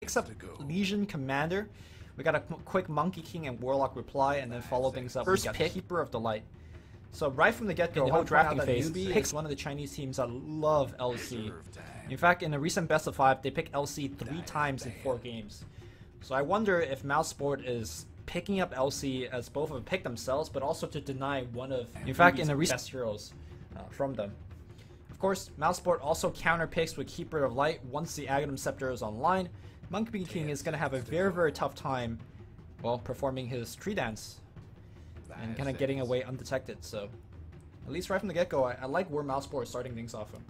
Picks up Legion Commander. We got a quick Monkey King and Warlock reply, and then follow things up. First pick, Keeper of the Light. So right from the get-go, the whole drafting phase, Newbee picks one of the Chinese teams that love LC. In fact, in a recent best of 5, they picked LC 3 times in 4 games. So I wonder if Mousesports is picking up LC as both of a pick themselves, but also to deny one of, in fact, in a recent best heroes from them. Of course, Mousesports also counter picks with Keeper of Light once the Aghanim Scepter is online. Monkey King is going to have a very, very tough time, well, performing his tree dance and kind of getting away undetected. So, at least right from the get-go, I like where Mousesports is starting things off from.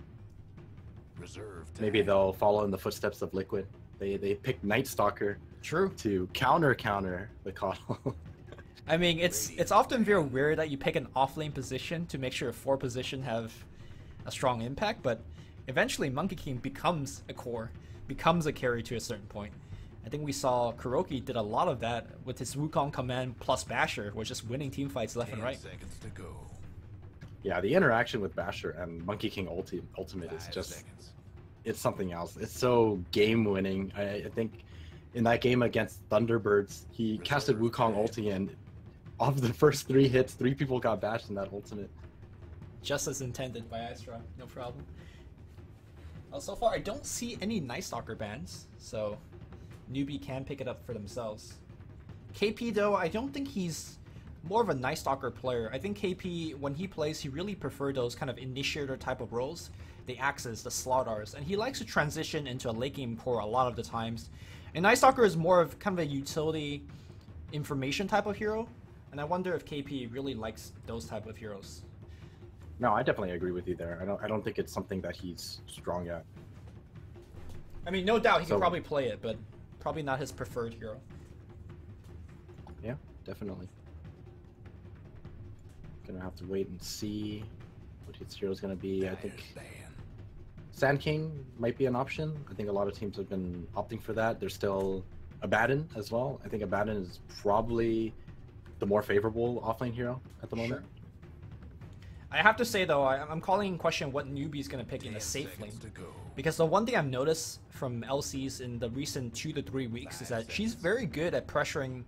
Maybe they'll follow in the footsteps of Liquid. They picked Night Stalker. True. To counter the Coddle. I mean, it's often very weird that you pick an off-lane position to make sure 4 position have a strong impact, but eventually Monkey King becomes a core, becomes a carry to a certain point. I think we saw Kuroki did a lot of that with his Wukong command plus Basher, was just winning team fights left and right. Yeah, the interaction with Basher and Monkey King Ultimate is just, it's something else. It's so game-winning. I think in that game against Thunderbirds, he casted Wukong ulti, and of the first 3 hits, 3 people got bashed in that ultimate. Just as intended by Astra, no problem. Well, so far I don't see any Night Stalker bans, so Newbee can pick it up for themselves. KP though, I don't think he's more of a Night Stalker player. I think KP, when he plays, he really prefers those kind of initiator type of roles. The Axes, the Slaughters, and he likes to transition into a late game core a lot of the times. And Night Stalker is more of kind of a utility information type of hero, and I wonder if KP really likes those type of heroes. No, I definitely agree with you there. I don't think it's something that he's strong at. I mean, no doubt he can probably play it, but probably not his preferred hero. Yeah, definitely. Gonna have to wait and see what his hero's gonna be. I think Sand King might be an option. I think a lot of teams have been opting for that. There's still Abaddon as well. I think Abaddon is probably the more favorable offlane hero at the moment. Sure. I have to say though, I'm calling in question what Newbee is going to pick in the safe lane. Because the one thing I've noticed from LCs in the recent 2 to 3 weeks is that she's very good at pressuring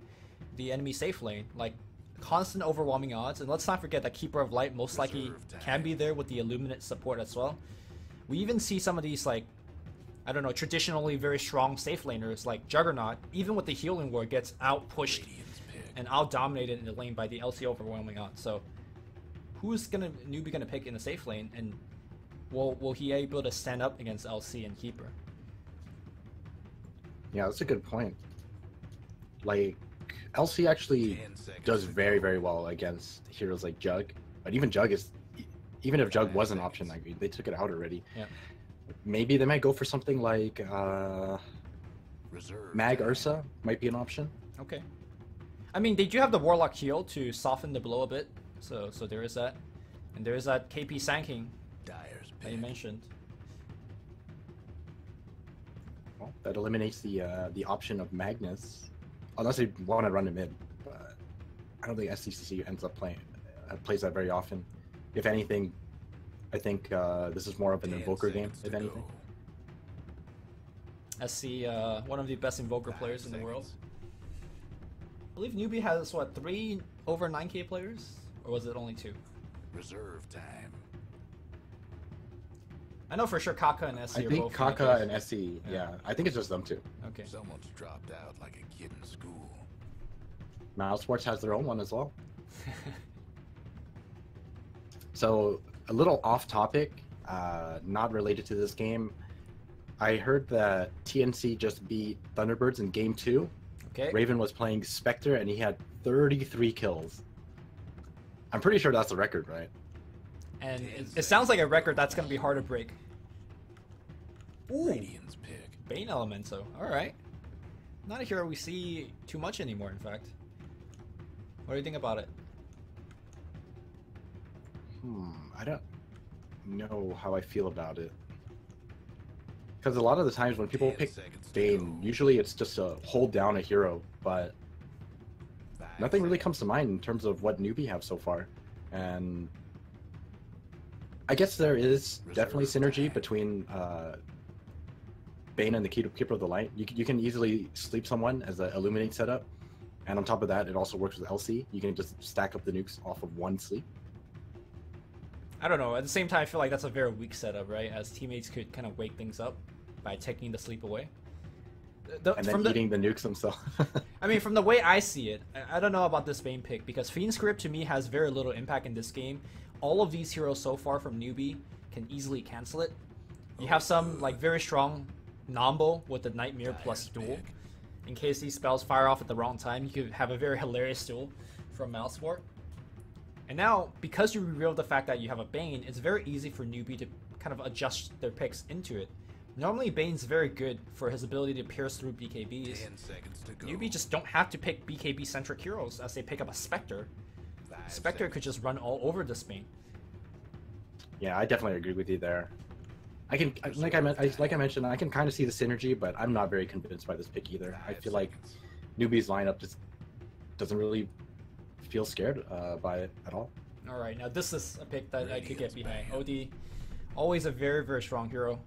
the enemy safe lane. Like, constant overwhelming odds. And let's not forget that Keeper of Light most likely can be there with the Illuminate support as well. We even see some of these, like, I don't know, traditionally very strong safe laners like Juggernaut, even with the healing ward, gets out-pushed and out-dominated in the lane by the LC overwhelming odds. So, who's Newbee gonna pick in the safe lane, and will he able to stand up against LC and Keeper? Yeah, that's a good point. Like, LC actually does very, very well against heroes like Jug, but even Jug is, even if Jug was an option, like they took it out already. Yeah. Maybe they might go for something like Mag Ursa might be an option. Okay. I mean, they do have the Warlock heal to soften the blow a bit. So there is that, and there is that KP Sand King that you mentioned. Well, that eliminates the option of Magnus, unless they want to run him in. But I don't think SCCC ends up plays that very often. If anything, I think this is more of an Invoker game. If anything, SC, one of the best Invoker players in the world. I believe Newbee has what, 3 over 9K players? Or was it only 2? Reserve time. I know for sure Kaka and SC I are think both. Kaka and SC, yeah. I think it's just them 2. Okay. Someone's dropped out like a kid in school. Mousesports has their own one as well. So, a little off topic, not related to this game. I heard that TNC just beat Thunderbirds in game 2. Okay. Raven was playing Spectre and he had 33 kills. I'm pretty sure that's the record, right? And it sounds like a record that's going to be hard to break. Ooh. Radiant's pick. Bane Elemental. Alright. Not a hero we see too much anymore, in fact. What do you think about it? I don't know how I feel about it. Because a lot of the times when people pick Bane, usually it's just to hold down a hero, but nothing really comes to mind in terms of what Newbee have so far. And I guess there is definitely synergy between Bane and the Keeper of the Light, you can easily sleep someone as an Illuminate setup. And on top of that, it also works with LC. You can just stack up the nukes off of one sleep. I don't know. At the same time, I feel like that's a very weak setup, right? As teammates could kind of wake things up by taking the sleep away. And then eating the nukes themselves. I mean, from the way I see it, I don't know about this Bane pick, because Fiend Script to me has very little impact in this game. All of these heroes so far from Newbee can easily cancel it. You have some like very strong Nombo with the Nightmare plus Duel. In case these spells fire off at the wrong time, you could have a very hilarious duel from Mousesports. And now, because you revealed the fact that you have a Bane, it's very easy for Newbee to kind of adjust their picks into it. Normally, Bane's very good for his ability to pierce through BKBs. Newbee just don't have to pick BKB-centric heroes as they pick up a Spectre. Spectre could just run all over this Bane. Yeah, I definitely agree with you there. Like I mentioned, I can kind of see the synergy, but I'm not very convinced by this pick either. I feel like Newbee's lineup just doesn't really feel scared by it at all. Alright, now this is a pick that I could get behind. OD, always a very, very strong hero.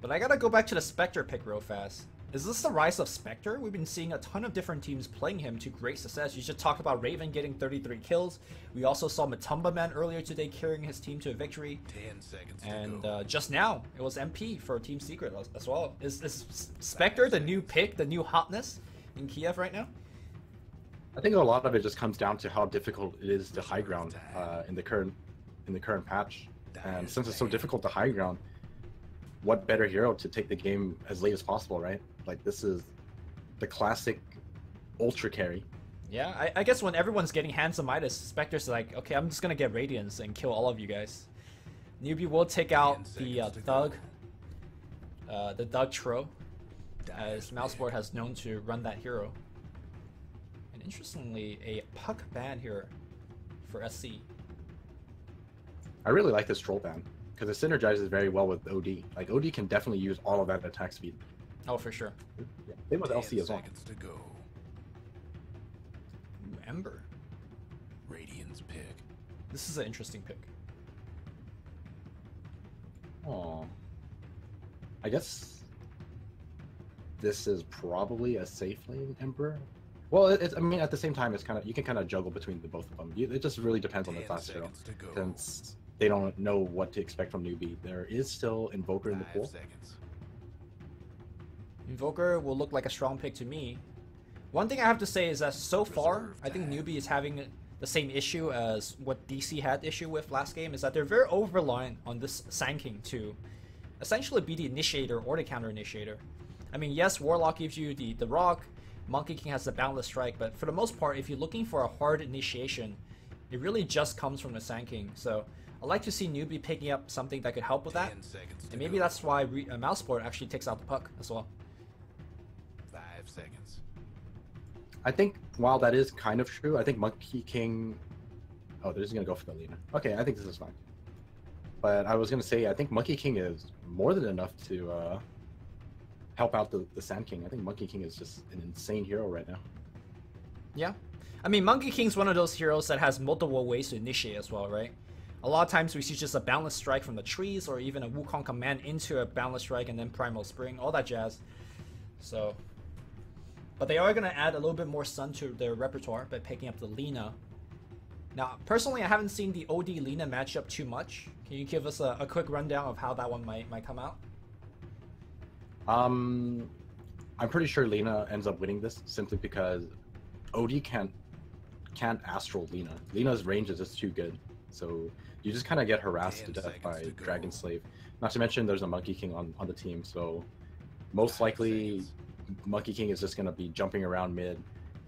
But I gotta go back to the Spectre pick real fast. Is this the rise of Spectre? We've been seeing a ton of different teams playing him to great success. You just talked about Raven getting 33 kills. We also saw Matumba Man earlier today carrying his team to a victory. 10 seconds to and go. Just now, it was MP for Team Secret as well. Is Spectre the new pick, the new hotness in Kiev right now? I think a lot of it just comes down to how difficult it is to high ground in the current patch. And since it's so difficult to high ground, what better hero to take the game as late as possible, right? Like, this is the classic ultra carry. Yeah, I guess when everyone's getting Handsome Midas, Spectre's like, okay, I'm just gonna get Radiance and kill all of you guys. Newbee will take out the Thug Tro, as Mousesports has known to run that hero. And interestingly, a Puck ban here for SC. I really like this Troll ban, because it synergizes very well with OD. Like, OD can definitely use all of that attack speed. Oh, for sure. Yeah, same with LC as well. To go. Ooh, Ember. Radiant's pick. This is an interesting pick. Oh, I guess this is probably a safe lane Emperor. Well, I mean, at the same time, it's kind of, you can kind of juggle between the both of them. It just really depends on the class hero, since they don't know what to expect from Newbee. There is still Invoker in the pool. Invoker will look like a strong pick to me. One thing I have to say is that so far, I think Newbee is having the same issue as what DC had issue with last game, is that they're very over-reliant on this Sand King to essentially be the initiator or the counter initiator. I mean, yes, Warlock gives you the rock, Monkey King has the Boundless Strike, but for the most part, if you're looking for a hard initiation, it really just comes from the Sand King. So I'd like to see Newbee picking up something that could help with that, and maybe that's why Mousesports actually takes out the Puck as well. 5 seconds. I think while that is kind of true, I think Monkey King... Oh, they're just going to go for the Lina. Okay, I think this is fine. But I was going to say, I think Monkey King is more than enough to help out the Sand King. I think Monkey King is just an insane hero right now. Yeah. I mean, Monkey King's one of those heroes that has multiple ways to initiate as well, right? A lot of times we see just a Boundless Strike from the trees, or even a Wukong command into a Boundless Strike and then Primal Spring, all that jazz. So... But they are going to add a little bit more stun to their repertoire by picking up the Lina. Now, personally, I haven't seen the OD Lina matchup too much. Can you give us a quick rundown of how that one might come out? I'm pretty sure Lina ends up winning this simply because OD can't Astral Lina. Lina's range is just too good. So you just kind of get harassed to death by Dragon Slave. Not to mention there's a Monkey King on the team, so most likely Monkey King is just going to be jumping around mid,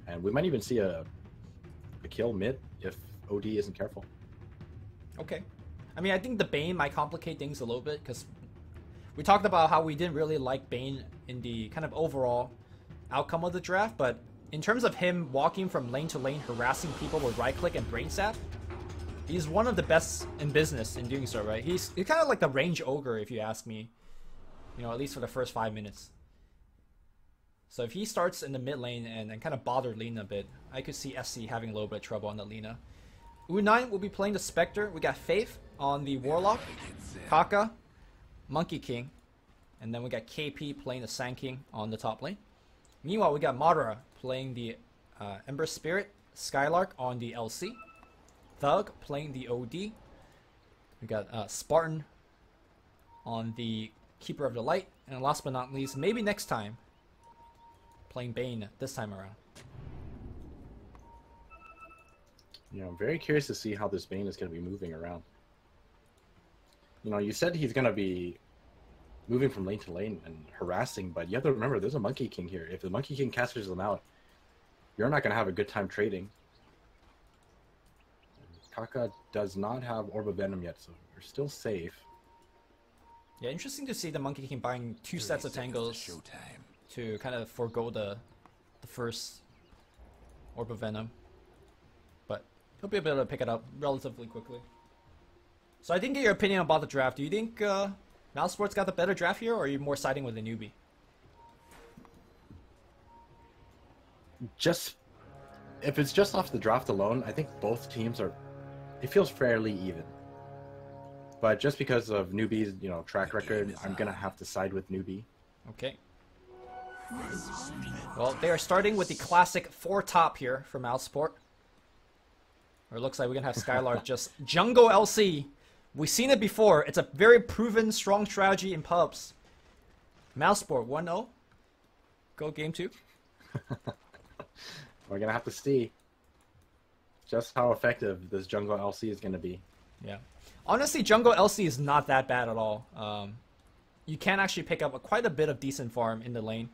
and we might even see a kill mid if OD isn't careful. Okay. I mean, I think the Bane might complicate things a little bit, because we talked about how we didn't really like Bane in the kind of overall outcome of the draft, but in terms of him walking from lane to lane, harassing people with right click and brain sap, he's one of the best in business in doing so, right? He's kind of like the range ogre, if you ask me, you know, at least for the first 5 minutes. So if he starts in the mid lane and kind of bother Lina a bit, I could see SC having a little bit of trouble on the Lina. U9 will be playing the Spectre. We got Faith on the Warlock, Kaka, Monkey King. And then we got KP playing the Sand King on the top lane. Meanwhile, we got Madara playing the Ember Spirit, Skylark on the LC. Thug playing the OD. We got Spartan on the Keeper of the Light. And last but not least, maybe next time, playing Bane this time around. You know, I'm very curious to see how this Bane is going to be moving around. You know, you said he's going to be moving from lane to lane and harassing, but you have to remember there's a Monkey King here. If the Monkey King casters them out, you're not going to have a good time trading. Kaka does not have Orb of Venom yet, so you're still safe. Yeah, interesting to see the Monkey King buying 2 sets of tangles to kind of forego the first Orb of Venom. But he'll be able to pick it up relatively quickly. So I didn't get your opinion about the draft. Do you think Mousesports got the better draft here, or are you more siding with the Newbee? If it's just off the draft alone, I think both teams are... It feels fairly even. But just because of Newbee's, you know, track record, I'm going to have to side with Newbee. Okay. Well, they are starting with the classic 4-top here for Mousesport. Or it looks like we're going to have Skylark just jungle LC. We've seen it before. It's a very proven, strong strategy in pubs. Mousesport 1-0. Go game 2. We're going to have to see just how effective this jungle LC is going to be. Yeah. Honestly, jungle LC is not that bad at all. You can actually pick up quite a bit of decent farm in the lane.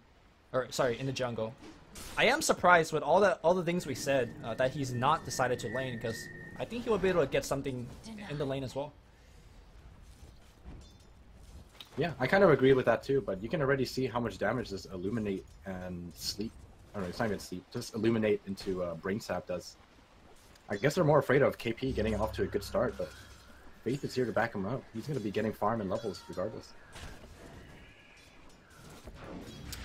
Or, sorry, in the jungle. I am surprised with all the things we said that he's not decided to lane, because I think he will be able to get something in the lane as well. Yeah, I kind of agree with that too, but you can already see how much damage this Illuminate and Sleep, I don't know, it's not even Sleep, just Illuminate into Brain Sap does. I guess they're more afraid of KP getting off to a good start, but Faith is here to back him up. He's going to be getting farm and levels regardless.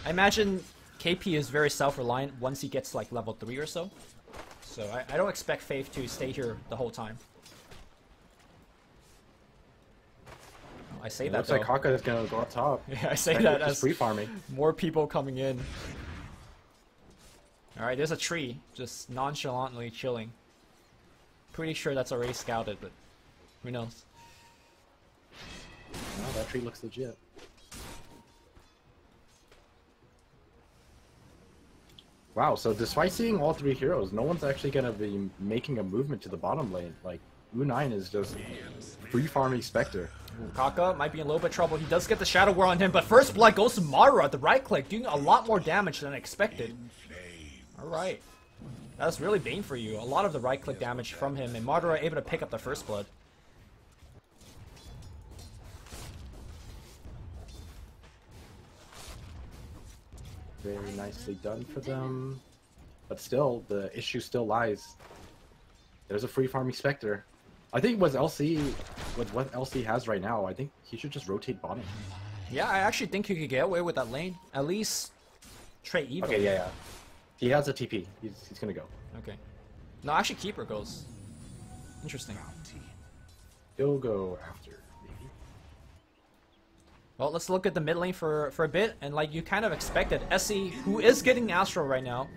I imagine KP is very self-reliant once he gets like level 3 or so. So I don't expect Faith to stay here the whole time. I say that looks though. like Kaka is going to go up top. Yeah, I say that as free farming. More people coming in. Alright, there's a tree just nonchalantly chilling. Pretty sure that's already scouted, but who knows? No, that tree looks legit. Wow, so despite seeing all 3 heroes, no one's actually going to be making a movement to the bottom lane. Like, U9 is just free farming Spectre. Kaka might be in a little bit of trouble. He does get the Shadow War on him, but first blood goes to Madara at the right click, doing a lot more damage than expected. Alright. That's really Bane for you. A lot of the right click damage from him, and Madara able to pick up the first blood. Very nicely done for them. But still, the issue still lies. There's a free farming Spectre. I think with what LC has right now, I think he should just rotate bottom. Yeah, I actually think he could get away with that lane. At least trade even. Okay, yeah. He has a TP. He's gonna go. Okay. No, actually Keeper goes. Interesting. He'll go after, maybe. Well, let's look at the mid lane for a bit, and like you kind of expected, SE, who is getting Astro right now,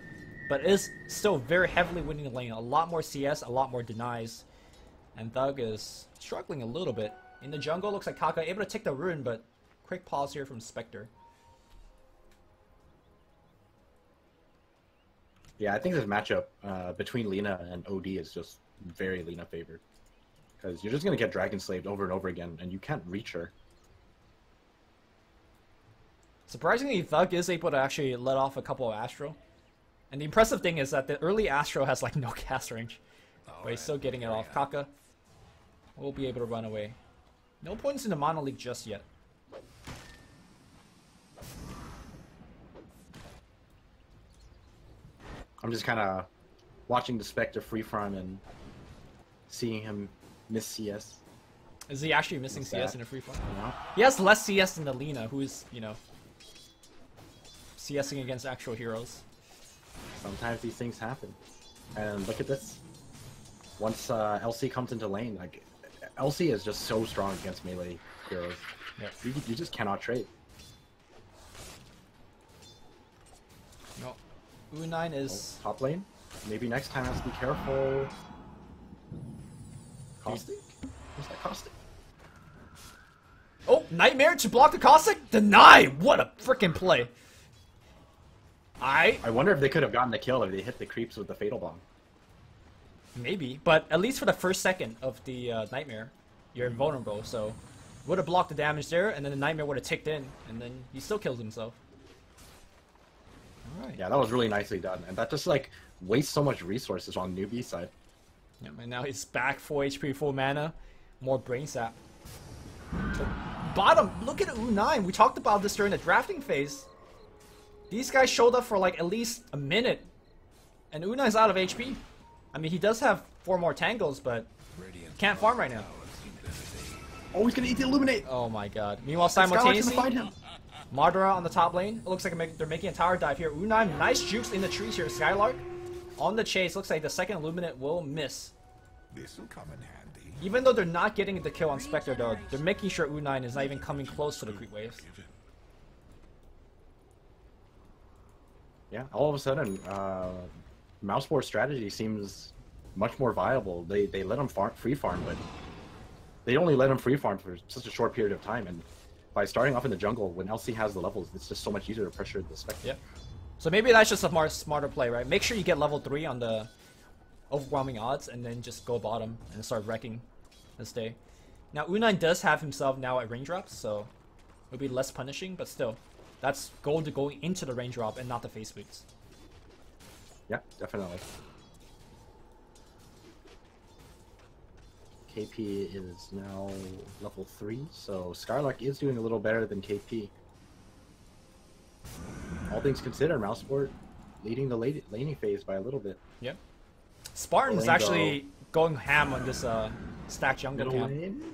but is still very heavily winning the lane. A lot more CS, a lot more denies. And Thug is struggling a little bit. In the jungle, looks like Kaka able to take the rune, but quick pause here from Spectre. Yeah, I think this matchup between Lina and OD is just very Lina favored. Because you're just going to get Dragon Slaved over and over again, and you can't reach her. Surprisingly, Thug is able to actually let off a couple of Astro. And the impressive thing is that the early Astro has like no cast range. But he's still getting it off. Kaka will be able to run away. No points in the Mono League just yet. I'm just kind of watching the Spectre free farm and seeing him miss CS. Is he actually missing CS in a free farm? No. He has less CS than the Lina, who is, you know, CSing against actual heroes. Sometimes these things happen. And look at this. Once LC comes into lane, like LC is just so strong against melee heroes. Yep. You just cannot trade. No. U9 is... Oh, top lane. Maybe next time has to be careful. Caustic? What's that Caustic? Oh, Nightmare to block the Caustic? Deny! What a freaking play. I wonder if they could have gotten the kill if they hit the creeps with the Fatal Bomb. Maybe, but at least for the first second of the Nightmare, you're invulnerable, so would have blocked the damage there, and then the Nightmare would have ticked in, and then he still kills himself. Alright. Yeah, that was really nicely done, and that just like wastes so much resources on Newbee side. Yeah, and now he's back, 4 HP, full mana, more brain sap. So, bottom, look at U9, we talked about this during the drafting phase. These guys showed up for like at least a minute, and U9's out of HP. I mean, he does have 4 more tangles, but can't farm right now. Oh, he's gonna eat the Illuminate! Oh my god. Meanwhile, simultaneously, find him. Madara on the top lane. It looks like they're making a tower dive here. U9, nice jukes in the trees here. Skylark on the chase. Looks like the second Illuminate will miss. This will come in handy. Even though they're not getting the kill on Spectre, though, they're making sure U9 is not even coming close to the creep waves. Yeah, all of a sudden, Mousesports strategy seems much more viable. They let him free farm, but they only let him free farm for such a short period of time. And by starting off in the jungle, when LC has the levels, it's just so much easier to pressure the Spectre. Yep. So maybe that's just a more smarter play, right? Make sure you get level 3 on the overwhelming odds, and then just go bottom and start wrecking this day. Now, U9 does have himself now at raindrops, so it'll be less punishing, but still, that's gold to go into the raindrop and not the face boots. Yeah, definitely. KP is now level 3, so Skylark is doing a little better than KP. All things considered, Mousesport leading the laning phase by a little bit. Yep. Spartan's actually going ham on this stack jungle camp.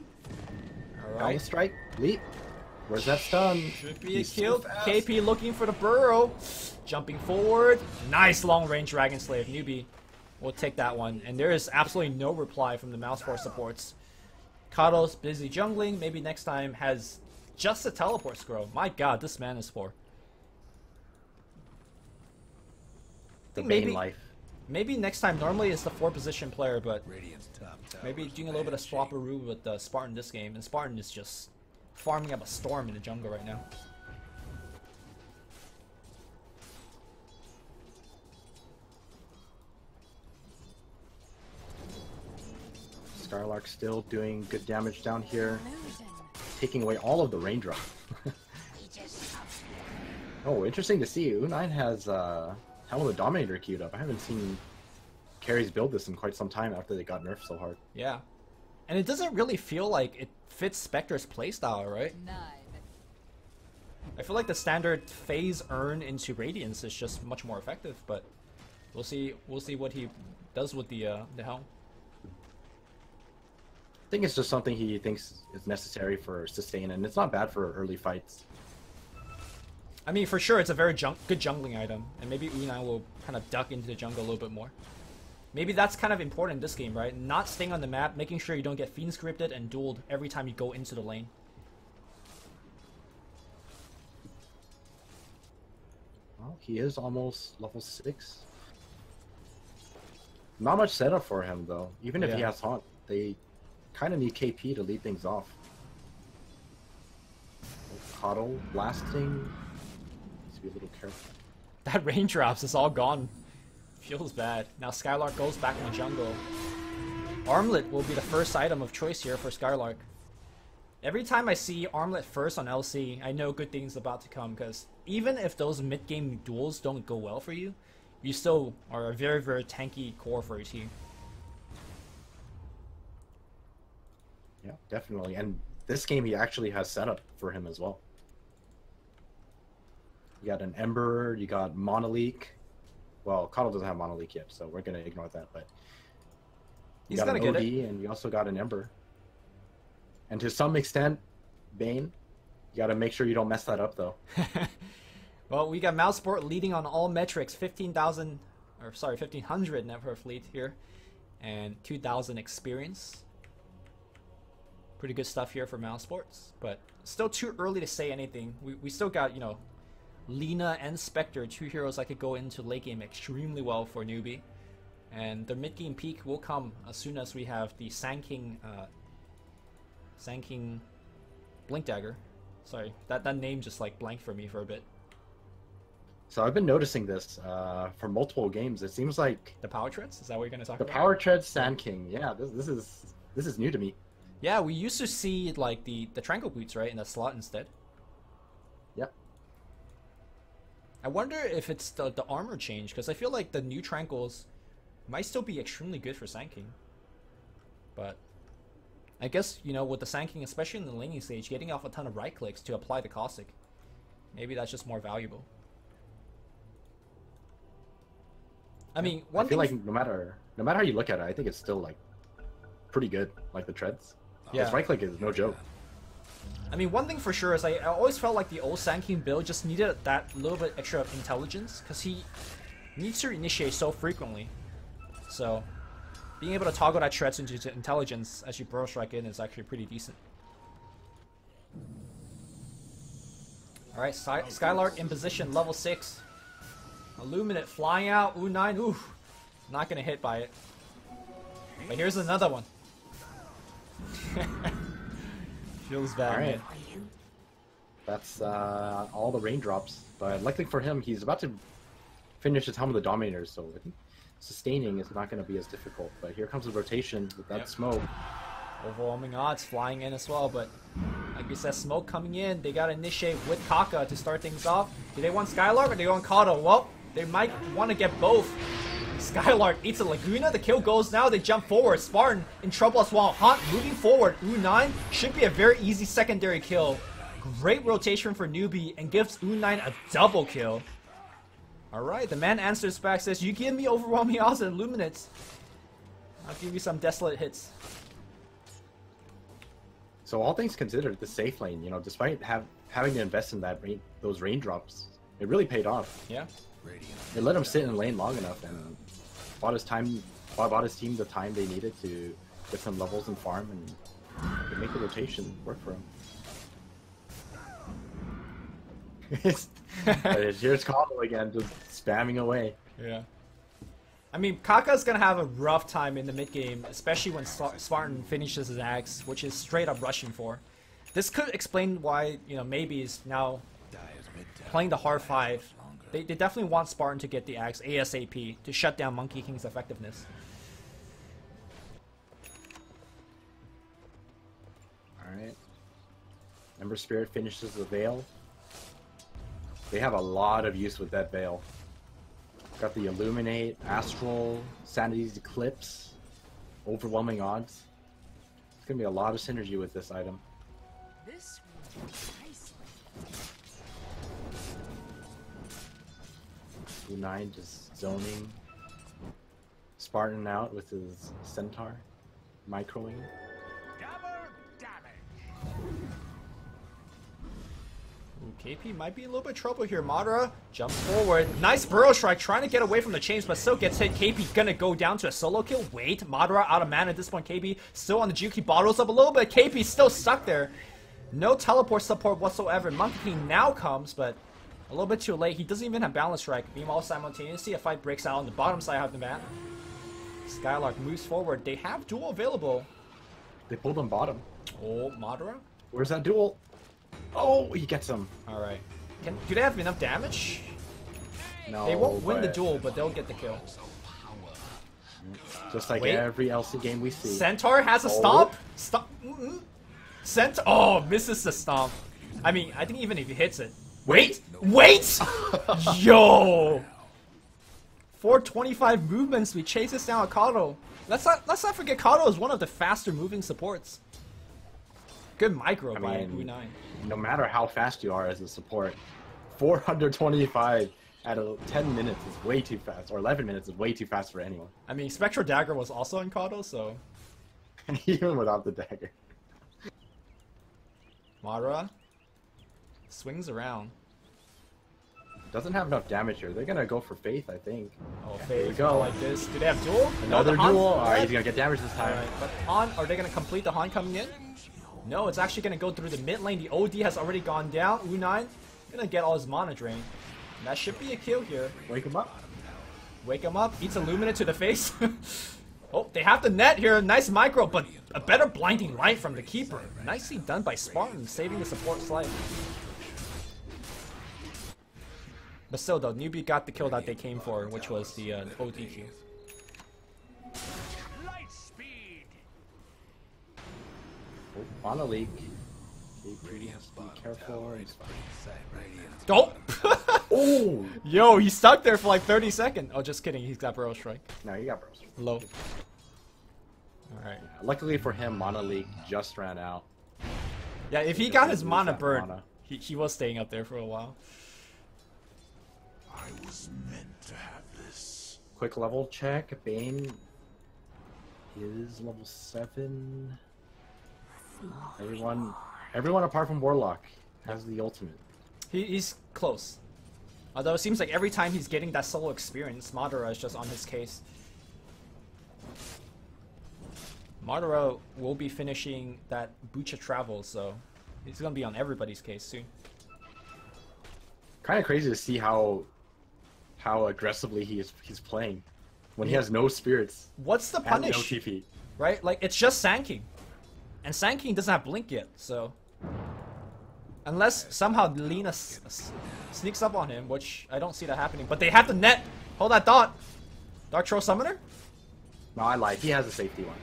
Alright. Strike, leap. Where's that stun? Should be a kill. KP looking for the burrow. Jumping forward. Nice long range Dragon Slave. Newbee will take that one. And there is absolutely no reply from the Mousesports supports. Kato's busy jungling. Maybe next time has just a teleport scroll. My god, this man is poor. I think maybe next time, normally it's the 4 position player, but maybe doing a little bit of swapperoo with Spartan this game. And Spartan is just farming up a storm in the jungle right now. Skylark still doing good damage down here, taking away all of the raindrop. Oh, interesting to see. U9 has Helm of the Dominator queued up. I haven't seen carries build this in quite some time after they got nerfed so hard. Yeah. And it doesn't really feel like it fits Spectre's playstyle, right? I feel like the standard phase earn into Radiance is just much more effective, but we'll see what he does with the helm. I think it's just something he thinks is necessary for sustain, and it's not bad for early fights. I mean, for sure, it's a very good jungling item, and maybe U9 will kind of duck into the jungle a little bit more. Maybe that's kind of important in this game, right? Not staying on the map, making sure you don't get fiend scripted and dueled every time you go into the lane. Well, he is almost level 6. Not much setup for him, though. Even if he has Haunt, they kind of need KP to lead things off. Coddle blasting. Needs to be a little careful. That raindrops is all gone. Feels bad. Now Skylark goes back in the jungle. Armlet will be the first item of choice here for Skylark. Every time I see Armlet first on LC, I know good things about to come, because even if those mid-game duels don't go well for you, you still are a very, very tanky core for your team. Yeah, definitely. And this game, he actually has setup for him as well. You got an Ember, you got Monolink. Well, Coddle doesn't have Monolink yet, so we're going to ignore that. But you got an OD, and you also got an Ember. And to some extent, Bane, you got to make sure you don't mess that up, though. Well, we got Mousesport leading on all metrics, 1500 net per fleet here, and 2,000 experience. Pretty good stuff here for Mousesports, but still too early to say anything. We still got, you know, Lina and Spectre, 2 heroes that could go into late game extremely well for Newbee. And the mid game peak will come as soon as we have the Sand King Blink Dagger. Sorry, that name just like blanked for me for a bit. So I've been noticing this for multiple games. It seems like the power treads. Is that what you're gonna talk about? The power treads Sand King. Yeah, this is new to me. Yeah, we used to see like the Tranquil boots, right, in the slot instead. Yep. I wonder if it's the armor change, because I feel like the new Tranquils might still be extremely good for Sand King. But I guess, you know, with the Sand King, especially in the laning stage, getting off a ton of right clicks to apply the caustic, maybe that's just more valuable. I mean, I feel like no matter how you look at it, I think it's still like pretty good, like the treads. Yeah. This right click is no joke. I mean, one thing for sure is I always felt like the old Sand King build just needed that little bit extra of intelligence, because he needs to initiate so frequently. So being able to toggle that treads into intelligence as you burrow strike in is actually pretty decent. Alright, Skylark in position, level 6. Illuminate flying out, U9, ooh, not gonna hit by it. But here's another one. Feels bad. All right. That's all the raindrops. But luckily for him, he's about to finish his Helm of the Dominators, so I think sustaining is not going to be as difficult. But here comes the rotation with that smoke. Overwhelming odds flying in as well, but like we said, smoke coming in. They got to initiate with Kaka to start things off. Do they want Skylark or do they want Kato? Well, they might want to get both. Skylark eats a Laguna. The kill goes now. They jump forward. Spartan in trouble as well. Hunt moving forward. U9 should be a very easy secondary kill. Great rotation for Newbee and gives U9 a double kill. Alright, the man answers back, says, you give me overwhelming odds and illuminates. I'll give you some desolate hits. So all things considered, the safe lane, you know, despite having to invest in those raindrops, it really paid off. Yeah. It let him sit in lane long enough and bought his team the time they needed to get some levels and farm and make the rotation work for him. Here's Kato again, just spamming away. Yeah. I mean, Kaka's gonna have a rough time in the mid game, especially when Spartan finishes his axe, which is straight up rushing for. This could explain why, you know, maybe is now playing the hard 5. They definitely want Spartan to get the axe ASAP to shut down Monkey King's effectiveness. Alright. Ember Spirit finishes the Veil. They have a lot of use with that Veil. Got the Illuminate, Astral, Sanity's Eclipse, Overwhelming Odds. There's gonna be a lot of synergy with this item. This U9 just zoning. Spartan out with his Centaur. Microing. KP might be in a little bit of trouble here. Madara jumps forward. Nice burrow strike, trying to get away from the chains, but still gets hit. KP gonna go down to a solo kill. Wait, Madara out of mana at this point. KP still on the juke. He bottles up a little bit. KP still stuck there. No teleport support whatsoever. Monkey King now comes, but a little bit too late. He doesn't even have balance strike. Meanwhile, simultaneously, a fight breaks out on the bottom side of the map. Skylark moves forward. They have duel available. They pulled him bottom. Oh, Madara? Where's that duel? Oh, he gets him. Alright. Do they have enough damage? No, they won't win the duel, but they'll get the kill. Just like every LC game we see. Centaur has a stomp. Stomp. Centaur. Oh, misses the stomp. I mean, I think even if he hits it. Wait! Wait! Yo! 425 movements. We chase this down with Kato. Let's not forget Kato is one of the faster moving supports. Good micro by U9. No matter how fast you are as a support, 425 at 10 minutes is way too fast, or 11 minutes is way too fast for anyone. I mean, Spectral Dagger was also in Kato, so... Even without the dagger. Madara swings around. Doesn't have enough damage here. They're gonna go for Faith, I think. Oh, Faith, go like this. Do they have duel? Another duel? Alright, he's gonna get damage this time. Alright, but Han, are they gonna complete the Han coming in? No, it's actually gonna go through the mid lane. The OD has already gone down. U9 gonna get all his mana drained. And that should be a kill here. Wake him up. Wake him up. Eats Illumina to the face. Oh, they have the net here. Nice micro, but a better blinding light from the keeper. Nicely done by Spartan, saving the support's life. But still, though, Newbee got the kill that they came for, which was the ODQ. Oh, mana leak. Pretty has to be careful. Go! Oh! Yo, he stuck there for like 30 seconds. Oh, just kidding. He's got Burrow Strike. No, you got Burrow Strike. Low. Alright. Luckily for him, mana leak just ran out. Yeah, if he got his mana burn, he was staying up there for a while. I was meant to have this. Quick level check. Bane is level 7. Everyone apart from Warlock has the ultimate. He's close. Although it seems like every time he's getting that solo experience, Madara is just on his case. Madara will be finishing that Bucha travel, so he's gonna be on everybody's case soon. Kind of crazy to see how aggressively he's playing when he has no spirits. What's the punish? No TP. Right? Like, it's just Sand King. And Sand King doesn't have Blink yet, so... Unless somehow Lina sneaks up on him, which I don't see that happening. But they have the net! Hold that thought! Dark Troll Summoner? No, I lied. He has a safety one.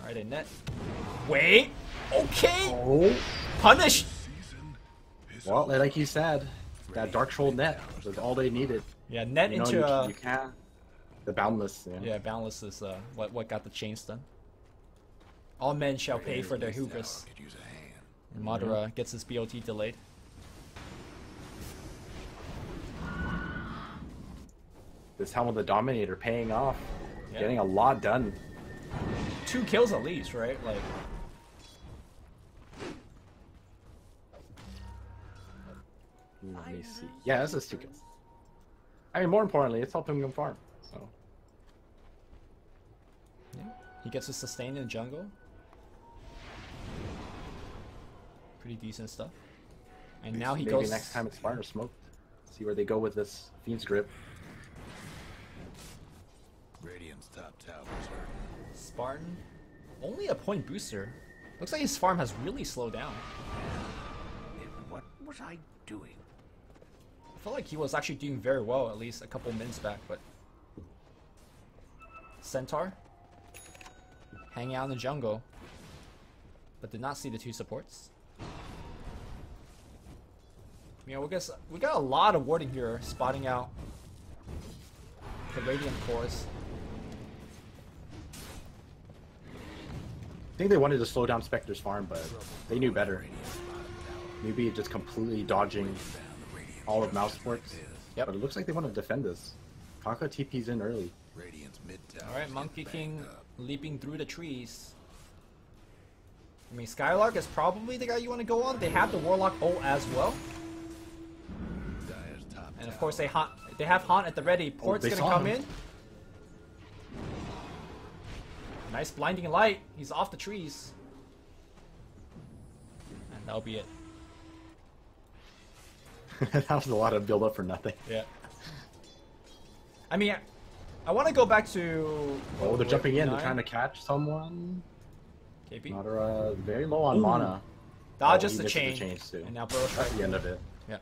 Alright, a net. Wait! Okay! Oh! Punish! Well, like you said, that Dark Troll net was all they needed. Yeah, net into you can. The Boundless. Yeah, Boundless is what got the chains done. All men shall pay for their hubris. And Madara gets his BOT delayed. This Helm of the Dominator paying off. Yeah. Getting a lot done. 2 kills at least, right? Like... Let me see. Yeah, this is 2 kills. I mean, more importantly, it's helping him farm. So. Yeah. He gets a sustain in jungle. Pretty decent stuff. And now he goes... next time it's Spartan or smoked. See where they go with this Fiend's Grip. Radiant's top towers are... Spartan. Only a point booster. Looks like his farm has really slowed down. What was I doing? I felt like he was actually doing very well at least a couple minutes back, but... Centaur. Hanging out in the jungle. But did not see the 2 supports. You know, we got a lot of warding here, spotting out the Radiant cores. I think they wanted to slow down Spectre's farm, but they knew better. Newbee just completely dodging all of Mousesports. Yep. But it looks like they want to defend this. Kaka TP's in early. Alright, Monkey King leaping through the trees. I mean, Skylark is probably the guy you want to go on. They have the Warlock ult as well. And of course they have Haunt at the ready. Port's gonna come in. Nice blinding light. He's off the trees. And that'll be it. That was a lot of build up for nothing. Yeah. I mean, I want to go back to... Oh, they're jumping in. They're trying to catch someone. KP? Madara very low on mana. Dodges the chain. Too. And now Burrow Strike. That's the end of it. Yeah.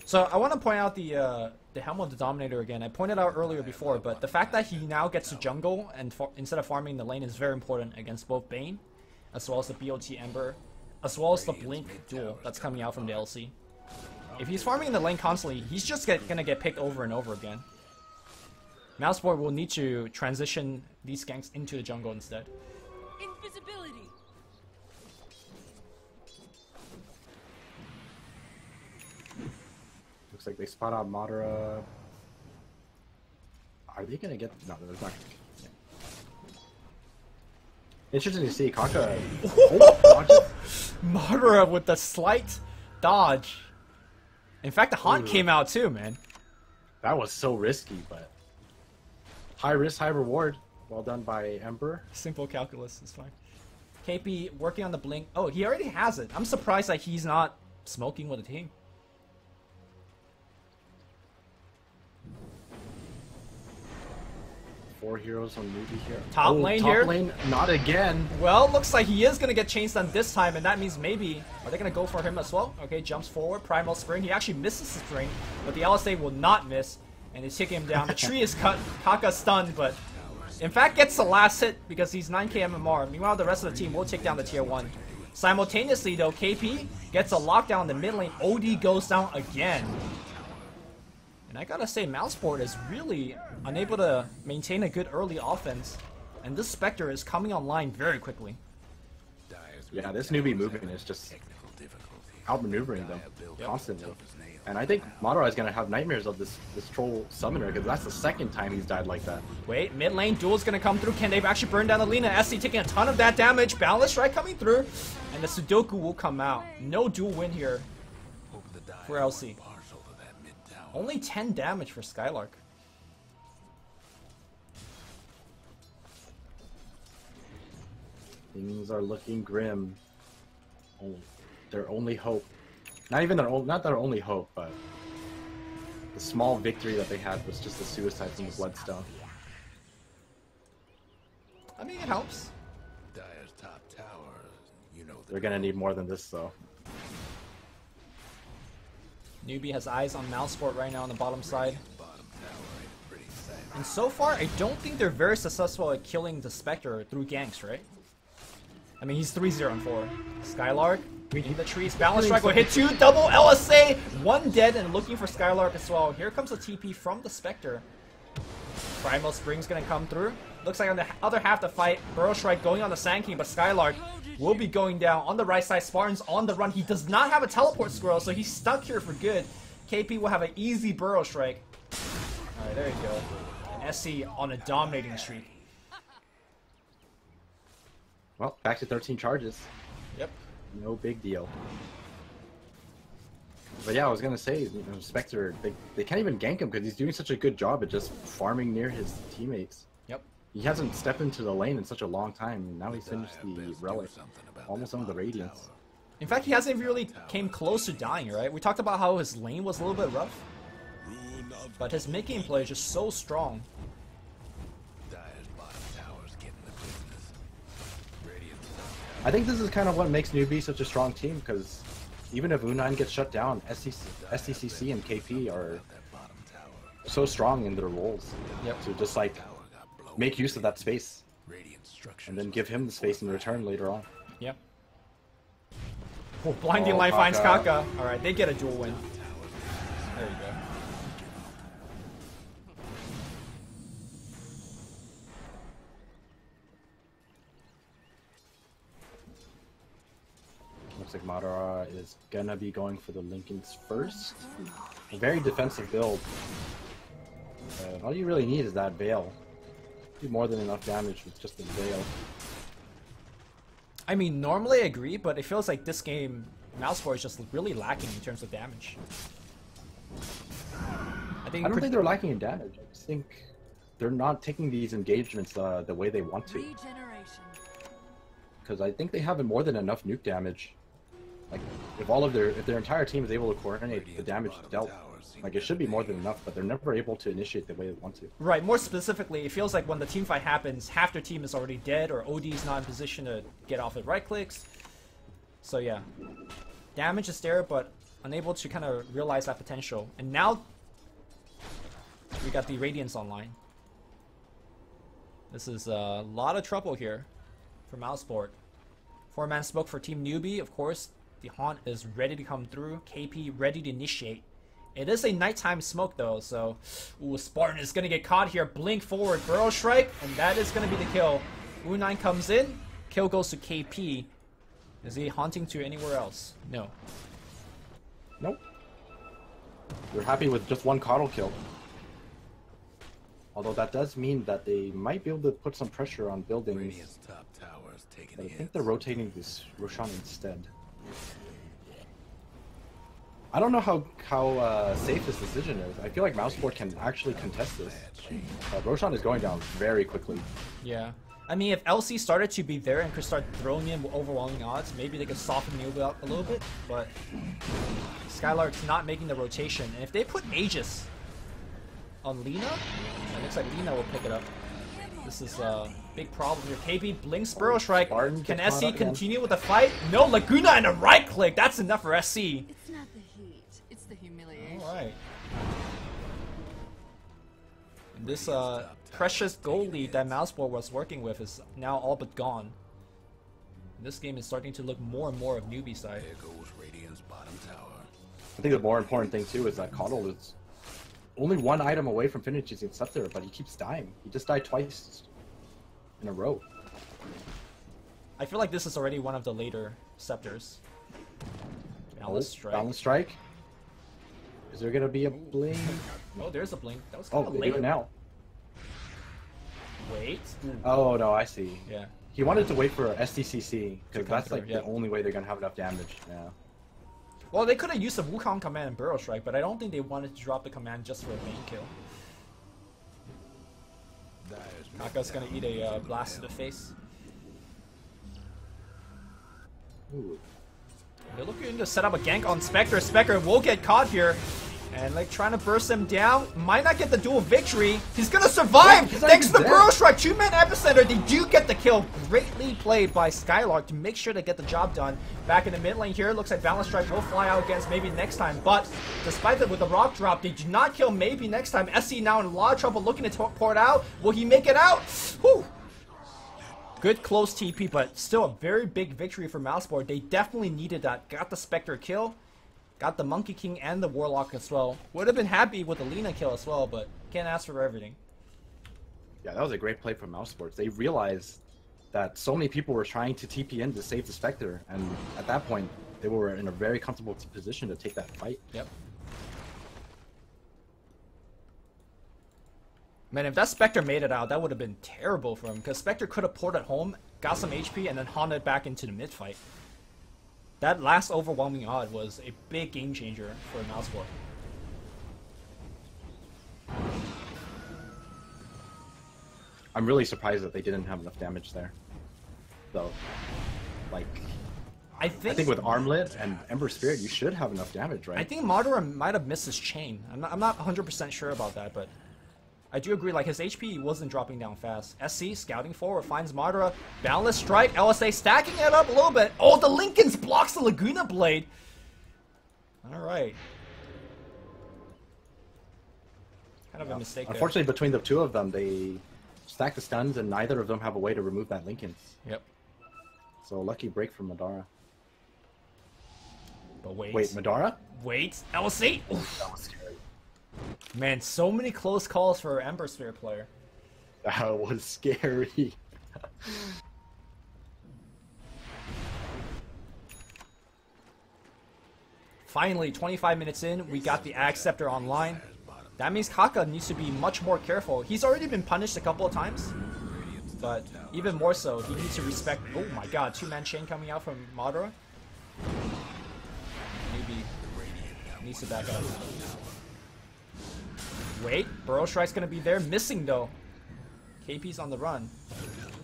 So I want to point out the Helm of the Dominator again. I pointed out earlier before, but the fact that he now gets to jungle and instead of farming the lane is very important against both Bane, as well as the BOT Ember, as well as the Blink duel that's coming out from the LC. If he's farming in the lane constantly, he's just gonna get picked over and over again. Mouseboy will need to transition these ganks into the jungle instead. Invisibility. Looks like they spot out Madara. Are they gonna get? No, they're not. Yeah. Interesting to see Kaka. Madara with the slight dodge. In fact, the Haunt came out too, man. That was so risky, but high risk, high reward. Well done by Ember. Simple calculus is fine. KP working on the Blink. Oh, he already has it. I'm surprised that he's not smoking with the team. Four heroes on Newbee here. Top lane here. Top lane, not again. Well, looks like he is going to get chain stun this time, and that means maybe... Are they going to go for him as well? Okay, jumps forward, Primal Spring. He actually misses the string, but the LSA will not miss, and it's taking him down. The tree is cut. Kaka stunned, but in fact gets the last hit because he's 9k MMR. Meanwhile, the rest of the team will take down the tier 1. Simultaneously, though, KP gets a lockdown in the mid lane. OD goes down again. And I gotta say, Mousesports is really unable to maintain a good early offense. And this Spectre is coming online very quickly. Yeah, this Newbee movement is just outmaneuvering them constantly. And I think Madara is gonna have nightmares of this troll summoner because that's the second time he's died like that. Wait, mid lane duel's gonna come through. Can they actually burn down the Lina? SC taking a ton of that damage. Boundless Strike coming through. And the Sudoku will come out. No duel win here for LC. Only 10 damage for Skylark. Things are looking grim. Their only hope, not their only hope, but the small victory that they had was just the suicide from the Bloodstone. I mean, it helps. Dire's top tower, you know They're gonna need more than this, though. Newbee has eyes on Mousesports right now on the bottom side. And so far, I don't think they're very successful at killing the Spectre through ganks, right? I mean, he's 3-0 and 4. Skylark, reading the trees. Balance Strike will hit 2. Double LSA. 1 dead and looking for Skylark as well. Here comes a TP from the Spectre. Primal Spring's gonna come through. Looks like on the other half of the fight, Burrow Strike going on the Sand King, but Skylark will be going down on the right side. Spartan's on the run. He does not have a teleport scroll, so he's stuck here for good. KP will have an easy Burrow Strike. Alright, there you go. And SC on a dominating streak. Well, back to 13 charges. Yep. No big deal. But yeah, I was gonna say, you know, Spectre, they can't even gank him because he's doing such a good job at just farming near his teammates. Yep. He hasn't stepped into the lane in such a long time, and now he's finished the relic, almost on the Radiance. In fact, he hasn't really came close to dying, right? We talked about how his lane was a little bit rough, but his mid-game play is just so strong. I think this is kind of what makes Newbee such a strong team, because even if U9 gets shut down, SCCC and KP are so strong in their roles. Yep. To just like make use of that space, and then give him the space in return later on. Yep. Oh, blinding light finds Kaka. Alright, they get a dual win. There you go. Looks like Madara is gonna be going for the Lincolns first. A very defensive build. All you really need is that Veil. Do more than enough damage with just the Veil. I mean, normally I agree, but it feels like this game, Mousesports is just really lacking in terms of damage. I don't think they're lacking in damage. I just think they're not taking these engagements the way they want to. Because I think they have more than enough nuke damage. Like, if their entire team is able to coordinate the damage dealt, like, it should be more than enough, but they're never able to initiate the way they want to. Right, more specifically, it feels like when the team fight happens, half their team is already dead, or OD is not in position to get off with right clicks. So yeah, damage is there, but unable to kind of realize that potential. And now, we got the Radiance online. This is a lot of trouble here for Mousesports. 4-man smoke for Team Newbee, of course. The Haunt is ready to come through. KP ready to initiate. It is a nighttime smoke though, so ooh, Spartan is gonna get caught here. Blink forward, Burrow Strike, and that is gonna be the kill. U9 comes in, kill goes to KP. Is he haunting to anywhere else? No. Nope. They're happy with just one coddle kill. Although that does mean that they might be able to put some pressure on buildings. But I think they're rotating this Roshan instead. I don't know how safe this decision is. I feel like Mousesports can actually contest this. Roshan is going down very quickly. Yeah. I mean, if LC started to be there and could start throwing in overwhelming odds, maybe they could soften Newbee up a little bit, but Skylark's not making the rotation. And if they put Aegis on Lina, it looks like Lina will pick it up. This is a big problem here. KB blinks Burrow Strike. Can SC continue with the fight? No, Laguna and a right click. That's enough for SC. It's not the heat, it's the humiliation. Alright. This precious goal lead that Mousesports was working with is now all but gone. This game is starting to look more and more of Newbee side. There goes Radiant's bottom tower. I think the more important thing too is that Coddle is only one item away from finishing his Scepter, but he keeps dying. He just died twice in a row. I feel like this is already one of the later Scepters. Balance Strike. Balance Strike. Is there gonna be a blink? Oh, there's a blink. That was kind of they late. do it now. Wait. Oh no, I see. Yeah. He wanted to wait for SDCC because that's like yeah. the only way they're gonna have enough damage. Yeah. Well, they could have used the Wukong command and Burrow Strike, but I don't think they wanted to drop the command just for a main kill. Kaka's gonna eat a blast to the face. Ooh. They're looking to set up a gank on Spectre. Spectre will get caught here. And like trying to burst him down. Might not get the dual victory. He's gonna survive! Thanks to the Burrow Strike. 2-man epicenter. They do get the kill. Greatly played by Skylark to make sure to get the job done. Back in the mid lane here. Looks like Balance Strike will fly out against maybe next time. But despite that, with the rock drop, they do not kill maybe next time. SC now in a lot of trouble looking to port out. Will he make it out? Whew. Good close TP, but still a very big victory for Mousesports. They definitely needed that. Got the Spectre kill. Got the Monkey King and the Warlock as well. Would have been happy with the Lina kill as well, but can't ask for everything. Yeah, that was a great play from Mousesports. They realized that so many people were trying to TP in to save the Spectre, and at that point, they were in a very comfortable position to take that fight. Yep. Man, if that Spectre made it out, that would have been terrible for him, because Spectre could have ported home, got some HP, and then haunted back into the mid-fight. That last overwhelming odd was a big game changer for Mousesports. I'm really surprised that they didn't have enough damage there, though. Like, I think with Armlet and Ember Spirit, you should have enough damage, right? I think Madara might have missed his chain. I'm not 100% sure about that, but I do agree, like, his HP wasn't dropping down fast. SC scouting forward, finds Madara. Boundless Strike, LSA stacking it up a little bit. Oh, the Lincolns blocks the Laguna Blade. Alright. Kind of a mistake there. Unfortunately, between the two of them, they stack the stuns, and neither of them have a way to remove that Lincoln. Yep. So, lucky break from Madara. But wait. Wait, Madara? Wait, LSA! Oof. That was scary. Man, so many close calls for an Ember Sphere player. That was scary. Finally, 25 minutes in, we got the Ag Scepter online. That means Kaka needs to be much more careful. He's already been punished a couple of times, but even more so, he needs to respect... Oh my god, 2-man chain coming out from Madara. Newbee needs to back up. Wait, Burrow Strike's gonna be there, missing though. KP's on the run.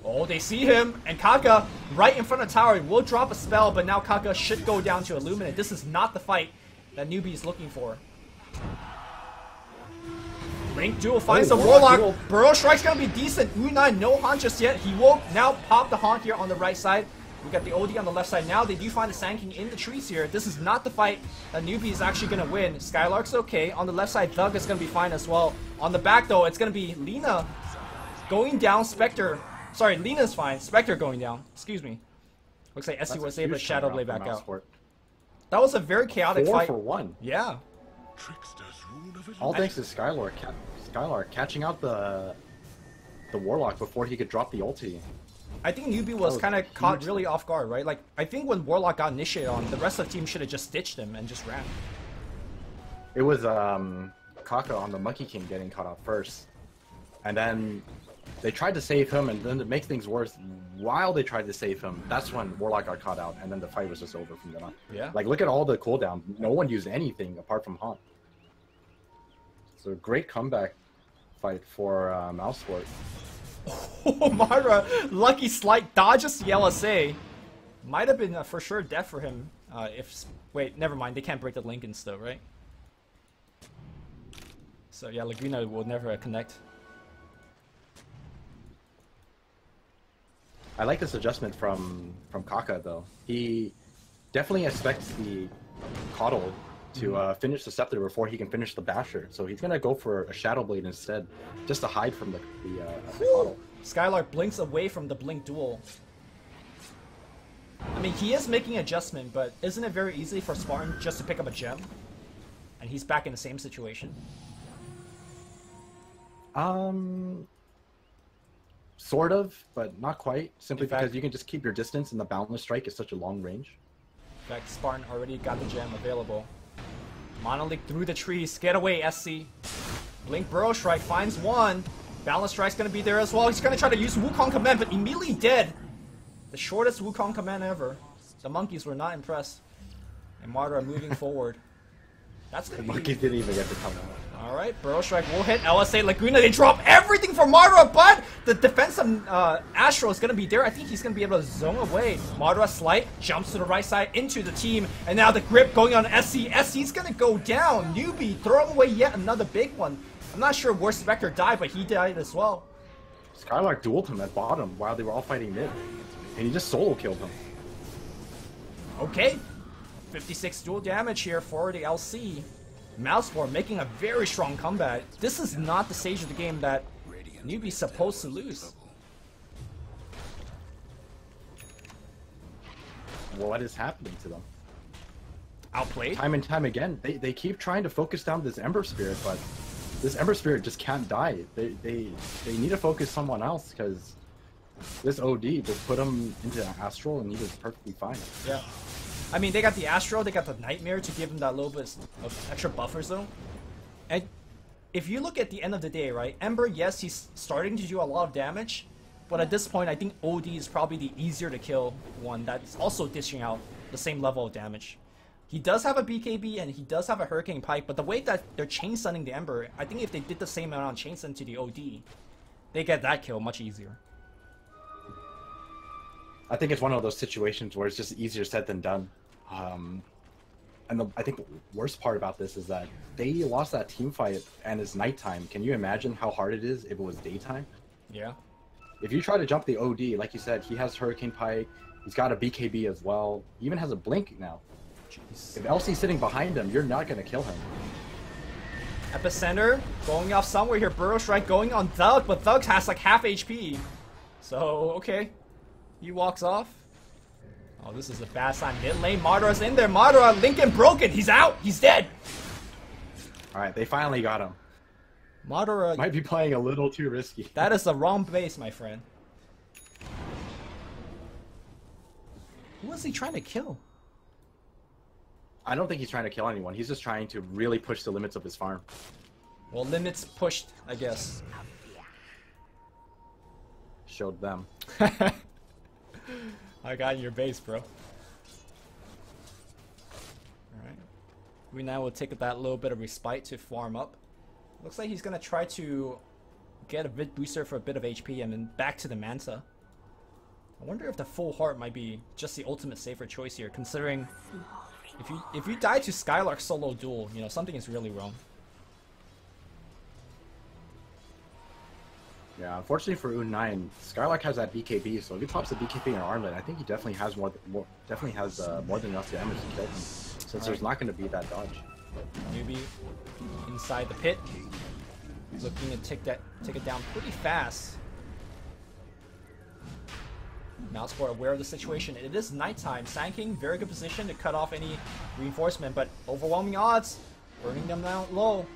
Oh, they see him, and Kaka right in front of tower will drop a spell, but now Kaka should go down to Illuminate. This is not the fight that Newbee is looking for. Link Duel finds the Warlock. Burrow Strike's gonna be decent. Unai, no haunt just yet. He will now pop the haunt here on the right side. We got the OD on the left side now. They do find the Sand King in the trees here. This is not the fight that Newbee is actually going to win. Skylark's okay. On the left side, Thug is going to be fine as well. On the back, though, it's going to be Lina going down. Spectre. Sorry, Lina's fine. Spectre going down. Excuse me. Looks like SC was able to Shadow Blade back out. That was a very chaotic fight. 4 for 1. Yeah. All thanks to Skylark. Skylark catching out the Warlock before he could drop the ulti. I think Newbee was kind of caught really off guard, right? Like, I think when Warlock got initiated on, the rest of the team should have just ditched him and just ran. It was Kaka on the Monkey King getting caught out first. And then they tried to save him, and then to make things worse, while they tried to save him, that's when Warlock got caught out, and then the fight was just over from then on. Yeah. Like, look at all the cooldown. No one used anything apart from Haunt. So, great comeback fight for Mousesports. Oh, Mara, lucky slight dodges the LSA. Might have been for sure death for him. Wait, never mind. They can't break the Lincolns though, right? So yeah, Laguna will never connect. I like this adjustment from Kaka though. He definitely expects the Coddle to finish the Scepter before he can finish the Basher. So he's gonna go for a Shadow Blade instead, just to hide from the Coddle. Skylark blinks away from the Blink Duel. I mean, he is making adjustment, but isn't it very easy for Spartan just to pick up a gem? And he's back in the same situation. Sort of, but not quite. Simply because you can just keep your distance and the Boundless Strike is such a long range. In fact, Spartan already got the gem available. Monolith through the trees. Get away, SC. Blink Burrow Strike finds one. Boundless Strike's gonna be there as well. He's gonna try to use Wukong Command, but immediately dead. The shortest Wukong Command ever. The monkeys were not impressed. And Madara moving forward. That's gonna be... Monkeys didn't even get to come out. Alright, Burrow Strike will hit LSA Laguna. They drop everything for Madara, but the defense of Astro is going to be there. I think he's going to be able to zone away. Madara Slight jumps to the right side into the team. And now the grip going on SC. SC's going to go down. Newbee throwing away yet another big one. I'm not sure where Spectre died, but he died as well. Skylark dueled him at bottom while they were all fighting mid. And he just solo killed him. Okay. 56 dual damage here for the LC. Mousesports making a very strong comeback. This is not the stage of the game that Newbee's supposed to lose. What is happening to them? Outplayed? Time and time again, they keep trying to focus down this Ember Spirit, but this Ember Spirit just can't die. They need to focus someone else, because this OD just put him into Astral and he was perfectly fine. Yeah. I mean, they got the Astro, they got the Nightmare to give them that little bit of extra buffer zone. And if you look at the end of the day, right, Ember, yes, he's starting to do a lot of damage, but at this point, I think OD is probably the easier to kill one that's also dishing out the same level of damage. He does have a BKB and he does have a Hurricane Pike, but the way that they're chain stunning the Ember, I think if they did the same amount of chain stun to the OD, they get that kill much easier. I think it's one of those situations where it's just easier said than done. I think the worst part about this is that they lost that team fight and it's nighttime. Can you imagine how hard it is if it was daytime? Yeah. If you try to jump the OD, like you said, he has Hurricane Pike, he's got a BKB as well, he even has a Blink now. Jeez. If LC's sitting behind him, you're not going to kill him. Epicenter going off somewhere here. Burrow Strike going on Thug, but Thug has like half HP. So, okay. He walks off. Oh, this is a bad sign. Mid lane, Madara's in there. Madara, Lincoln broken. He's out. He's dead. Alright, they finally got him. Madara might be playing a little too risky. That is the wrong base, my friend. Who is he trying to kill? I don't think he's trying to kill anyone. He's just trying to really push the limits of his farm. Well, limits pushed, I guess. Showed them. I got in your base, bro. Alright. We now will take that little bit of respite to farm up. Looks like he's gonna try to get a bit booster for a bit of HP and then back to the Manta. I wonder if the full heart might be just the ultimate safer choice here, considering if you die to Skylark solo duel, you know, something is really wrong. Yeah, unfortunately for U9, Skylark has that BKB, so if he pops the BKB in Armlet, I think he definitely has more than enough damage to kill him, since there's not going to be that dodge. Newbee inside the pit, looking to take it down pretty fast. Mousesports aware of the situation. It is nighttime. Sand King, very good position to cut off any reinforcement, but overwhelming odds, burning them down low.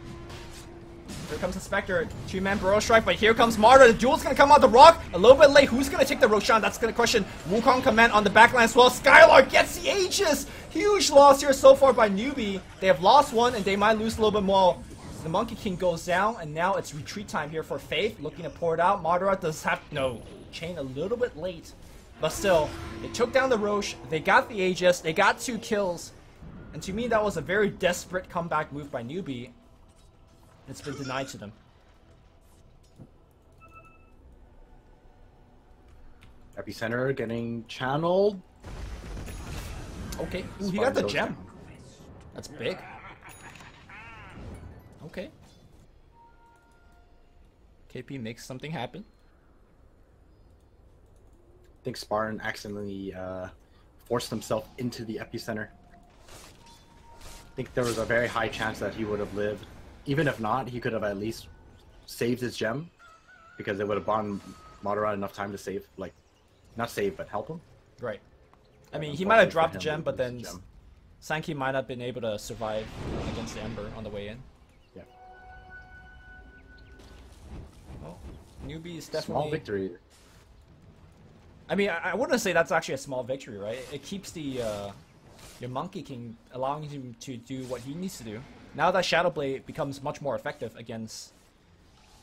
Here comes the Spectre, two-man Burrow Strike, but here comes Marta. The duel's gonna come out the rock a little bit late. Who's gonna take the Roshan? That's gonna question. Wukong Command on the backline as well. Skylark gets the Aegis. Huge loss here so far by Newbee. They have lost one and they might lose a little bit more. The Monkey King goes down and now it's retreat time here for Faith, looking to pour it out. Madara does have no chain a little bit late, but still, they took down the Roche. They got the Aegis. They got 2 kills, and to me that was a very desperate comeback move by Newbee. It's been denied to them. Epicenter getting channeled. Okay. Ooh, he got the gem. That's big. Okay. KP makes something happen. I think Spartan accidentally forced himself into the epicenter. I think there was a very high chance that he would have lived. Even if not, he could have at least saved his gem, because it would have bought Madara enough time to save, like, not save, but help him. Right. I mean, he might have dropped the gem, but then Sankey might have been able to survive against the Ember on the way in. Yeah. Well, Newbee is definitely... Small victory. I mean, I wouldn't say that's actually a small victory, right? It keeps the your Monkey King, allowing him to do what he needs to do. Now that Shadow Blade becomes much more effective against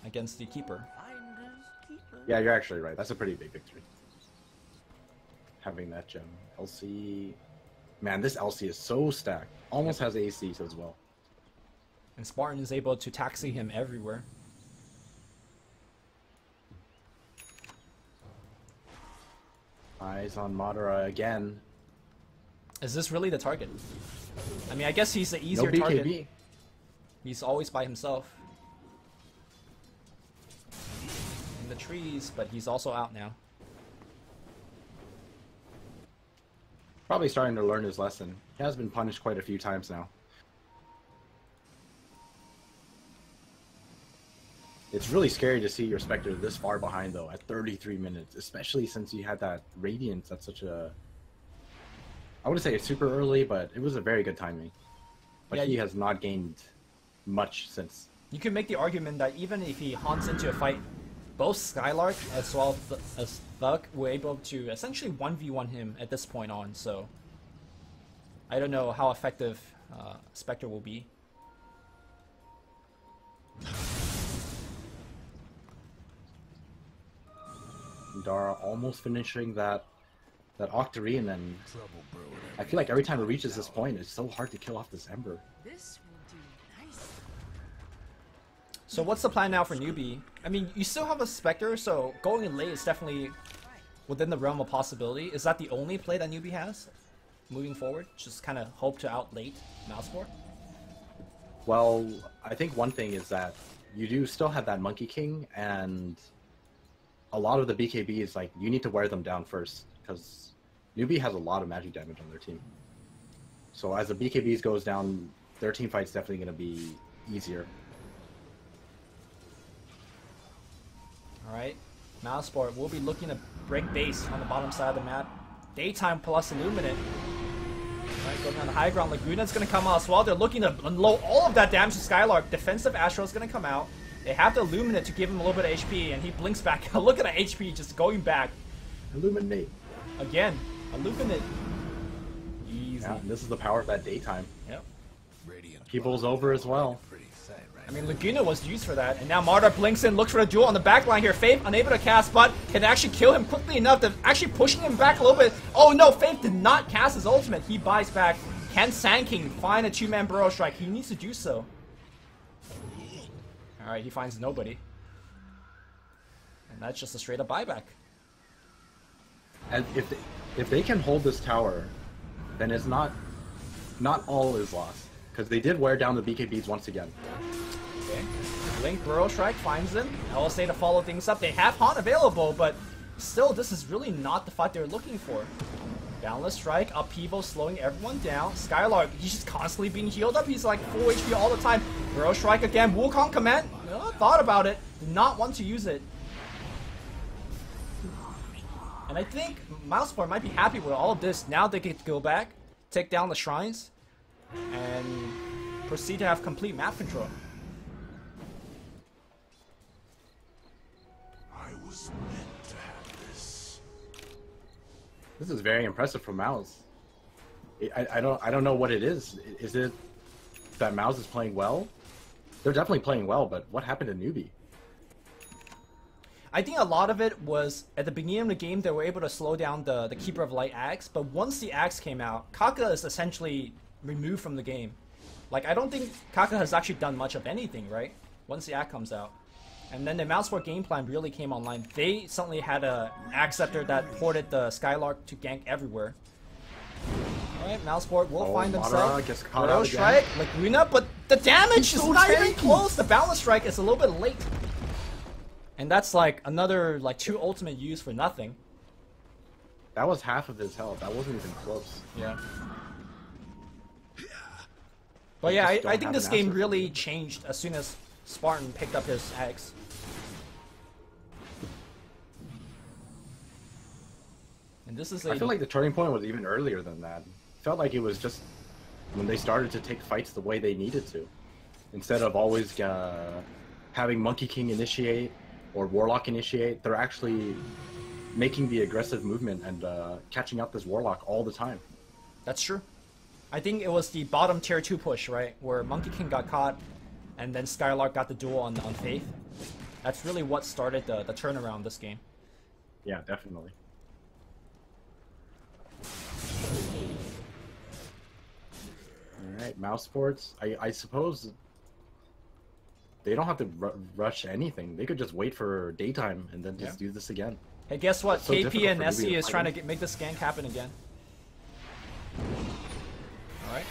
the Keeper. Yeah, you're actually right. That's a pretty big victory. Having that gem. LC... Man, this LC is so stacked. Almost has ACs as well. And Spartan is able to taxi him everywhere. Eyes on Madara again. Is this really the target? I mean, I guess he's the easier no BKB. target. He's always by himself. In the trees, but he's also out now. Probably starting to learn his lesson. He has been punished quite a few times now. It's really scary to see your Spectre this far behind, though, at 33 minutes, especially since you had that Radiance at such a... I wouldn't say it's super early, but it was a very good timing. But yeah, he has not gained much since. You can make the argument that even if he haunts into a fight, both Skylark as well as Thug were able to essentially 1v1 him at this point on, so... I don't know how effective Spectre will be. Dara almost finishing that Octarine, and then I feel like every time it reaches this point, it's so hard to kill off this Ember. This will do nice. So what's the plan now for Newbee? I mean, you still have a Spectre, so going in late is definitely within the realm of possibility. Is that the only play that Newbee has moving forward? Just kind of hope to outlate Mousesports? Well, I think one thing is that you do still have that Monkey King, and a lot of the BKBs, like, you need to wear them down first, because Newbee has a lot of magic damage on their team. So as the BKBs goes down, their team fight's definitely going to be easier. Alright, Mousesports will be looking to break base on the bottom side of the map. Daytime plus Illuminate. Alright, going on the high ground. Laguna's going to come out as well. They're looking to unload all of that damage to Skylark. Defensive Astro's going to come out. They have the Illuminate to give him a little bit of HP, and he blinks back. Look at that HP just going back. Illuminate. Again, Illuminate. Easy. Yeah, this is the power of that Daytime. Yep. People's over as well. I mean, Laguna was used for that, and now Marta blinks in, looks for a duel on the back line here. Faith unable to cast, but can actually kill him quickly enough to actually pushing him back a little bit. Oh no, Faith did not cast his ultimate. He buys back. Can Sand King find a two-man Burrow Strike? He needs to do so. Alright, he finds nobody. And that's just a straight-up buyback. And if they can hold this tower, then it's not all is lost, because they did wear down the BKBs once again. Okay. Blink Burrow Strike finds them. LSA to follow things up. They have Haunt available, but still, this is really not the fight they're looking for. Boundless Strike, Upheaval slowing everyone down. Skylark, he's just constantly being healed up. He's like full HP all the time. Burrow Strike again. Wukong command. Thought about it. Did not want to use it. And I think Mousesports might be happy with all of this. Now they get to go back, take down the shrines, and proceed to have complete map control. I was meant to have this. This is very impressive from Mouz. I don't know what it is. Is it that Mouz is playing well? They're definitely playing well, but what happened to Newbee? I think a lot of it was at the beginning of the game they were able to slow down the Keeper of Light Axe, but once the Axe came out, Kaka is essentially removed from the game. Like, I don't think Kaka has actually done much of anything, right? Once the Axe comes out. And then the Mousesports game plan really came online. They suddenly had a Acceptor that ported the Skylark to gank everywhere. Alright, Mousesports will find themselves. Auto strike, like Luna, but the damage is not even close. The balance strike is a little bit late. And that's like another like 2 ultimate use for nothing. That was half of his health. That wasn't even close. Yeah. But yeah, I think this game really changed as soon as Spartan picked up his eggs. And this is I feel like the turning point was even earlier than that. Felt like it was just when they started to take fights the way they needed to. Instead of always having Monkey King initiate or Warlock initiate, they're actually making the aggressive movement and catching up this Warlock all the time. That's true. I think it was the bottom tier 2 push, right? Where Monkey King got caught and then Skylark got the duel on Faith. That's really what started the turnaround this game. Yeah, definitely. Alright, Mousesports. I suppose they don't have to rush anything. They could just wait for daytime and then just do this again. Hey, guess what? So KP and SE is trying to make this gank happen again. Alright.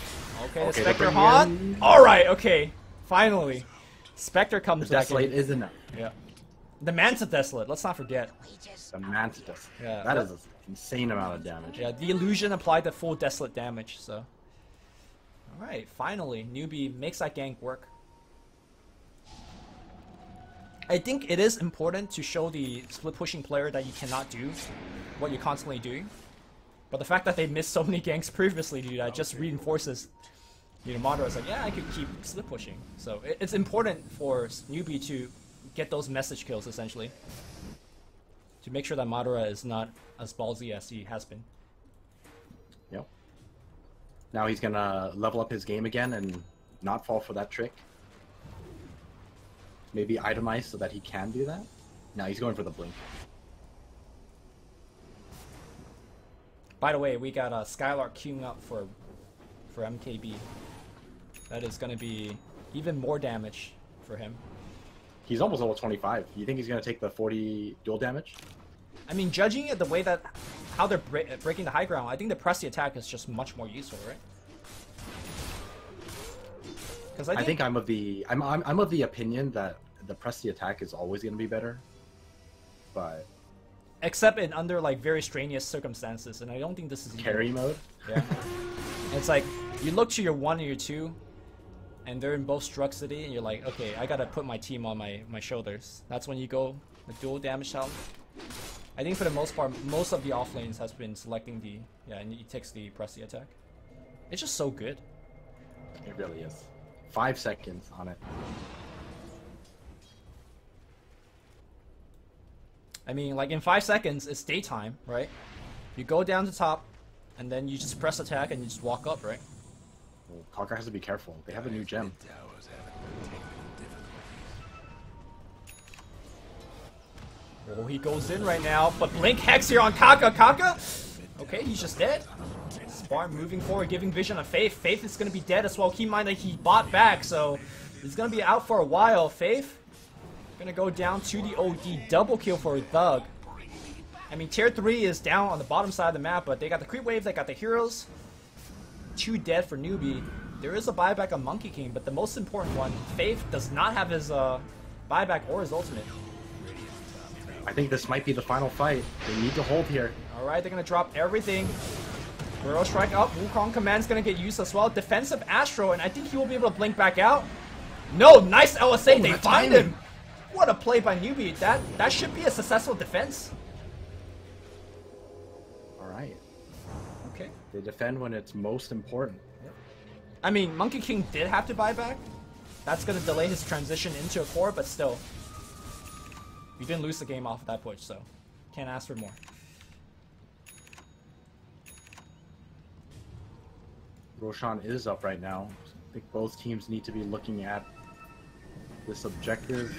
Okay, Spectre Han. Alright, okay. Finally. Spectre comes back in. Desolate is enough. Yeah. The Manta Desolate, let's not forget. The Manta Desolate. Yeah. That is an insane amount of damage. Yeah, the illusion applied the full Desolate damage, so. Alright, finally, Newbee makes that gank work. I think it is important to show the split pushing player that you cannot do what you're constantly doing. But the fact that they missed so many ganks previously to do that just reinforces, you know, Madara's like, yeah, I could keep split pushing. So it's important for Newbee to get those message kills, essentially. To make sure that Madara is not as ballsy as he has been. Yep. Now he's gonna level up his game again and not fall for that trick. Maybe itemize so that he can do that. Now he's going for the blink. By the way, we got Skylark queuing up for MKB. That is going to be even more damage for him. He's almost level 25. You think he's going to take the 40 dual damage? I mean, judging it the way that how they're breaking the high ground, I think the press the attack is just much more useful, right? Because I think I'm of the opinion that the press the attack is always going to be better, but except in under like very strenuous circumstances, and I don't think this is carry mode. Yeah, it's like you look to your 1 and your 2, and they're in both Struck City, and you're like, okay, I gotta put my team on my shoulders. That's when you go the dual damage challenge. I think for the most part, most of the off lanes has been selecting the and he takes the press the attack. It's just so good. It really is. 5 seconds on it. I mean, like in 5 seconds, it's daytime, right? You go down to top, and then you just press attack and you just walk up, right? Well, Conquer has to be careful. They have a new gem. Oh, he goes in right now, but Blink Hex here on Kaka. Kaka? Okay, he's just dead. Spartan moving forward, giving vision on Faith. Faith is going to be dead as well. Keep in mind that he bought back, so he's going to be out for a while. Faith gonna go down to the OD. Double kill for Thug. I mean, tier 3 is down on the bottom side of the map, but they got the creep wave, they got the heroes. 2 dead for Newbee. There is a buyback on Monkey King, but the most important one, Faith does not have his buyback or his ultimate. I think this might be the final fight. They need to hold here. Alright, they're gonna drop everything. Burrow strike up. Wukong command's gonna get used as well. Defensive Astro, and I think he will be able to blink back out. No, nice LSA. They find him. What a play by Newbee. That should be a successful defense. Alright. Okay. They defend when it's most important. Yep. I mean, Monkey King did have to buy back. That's going to delay his transition into a core, but still. You didn't lose the game off of that push, so can't ask for more. Roshan is up right now. I think both teams need to be looking at this objective.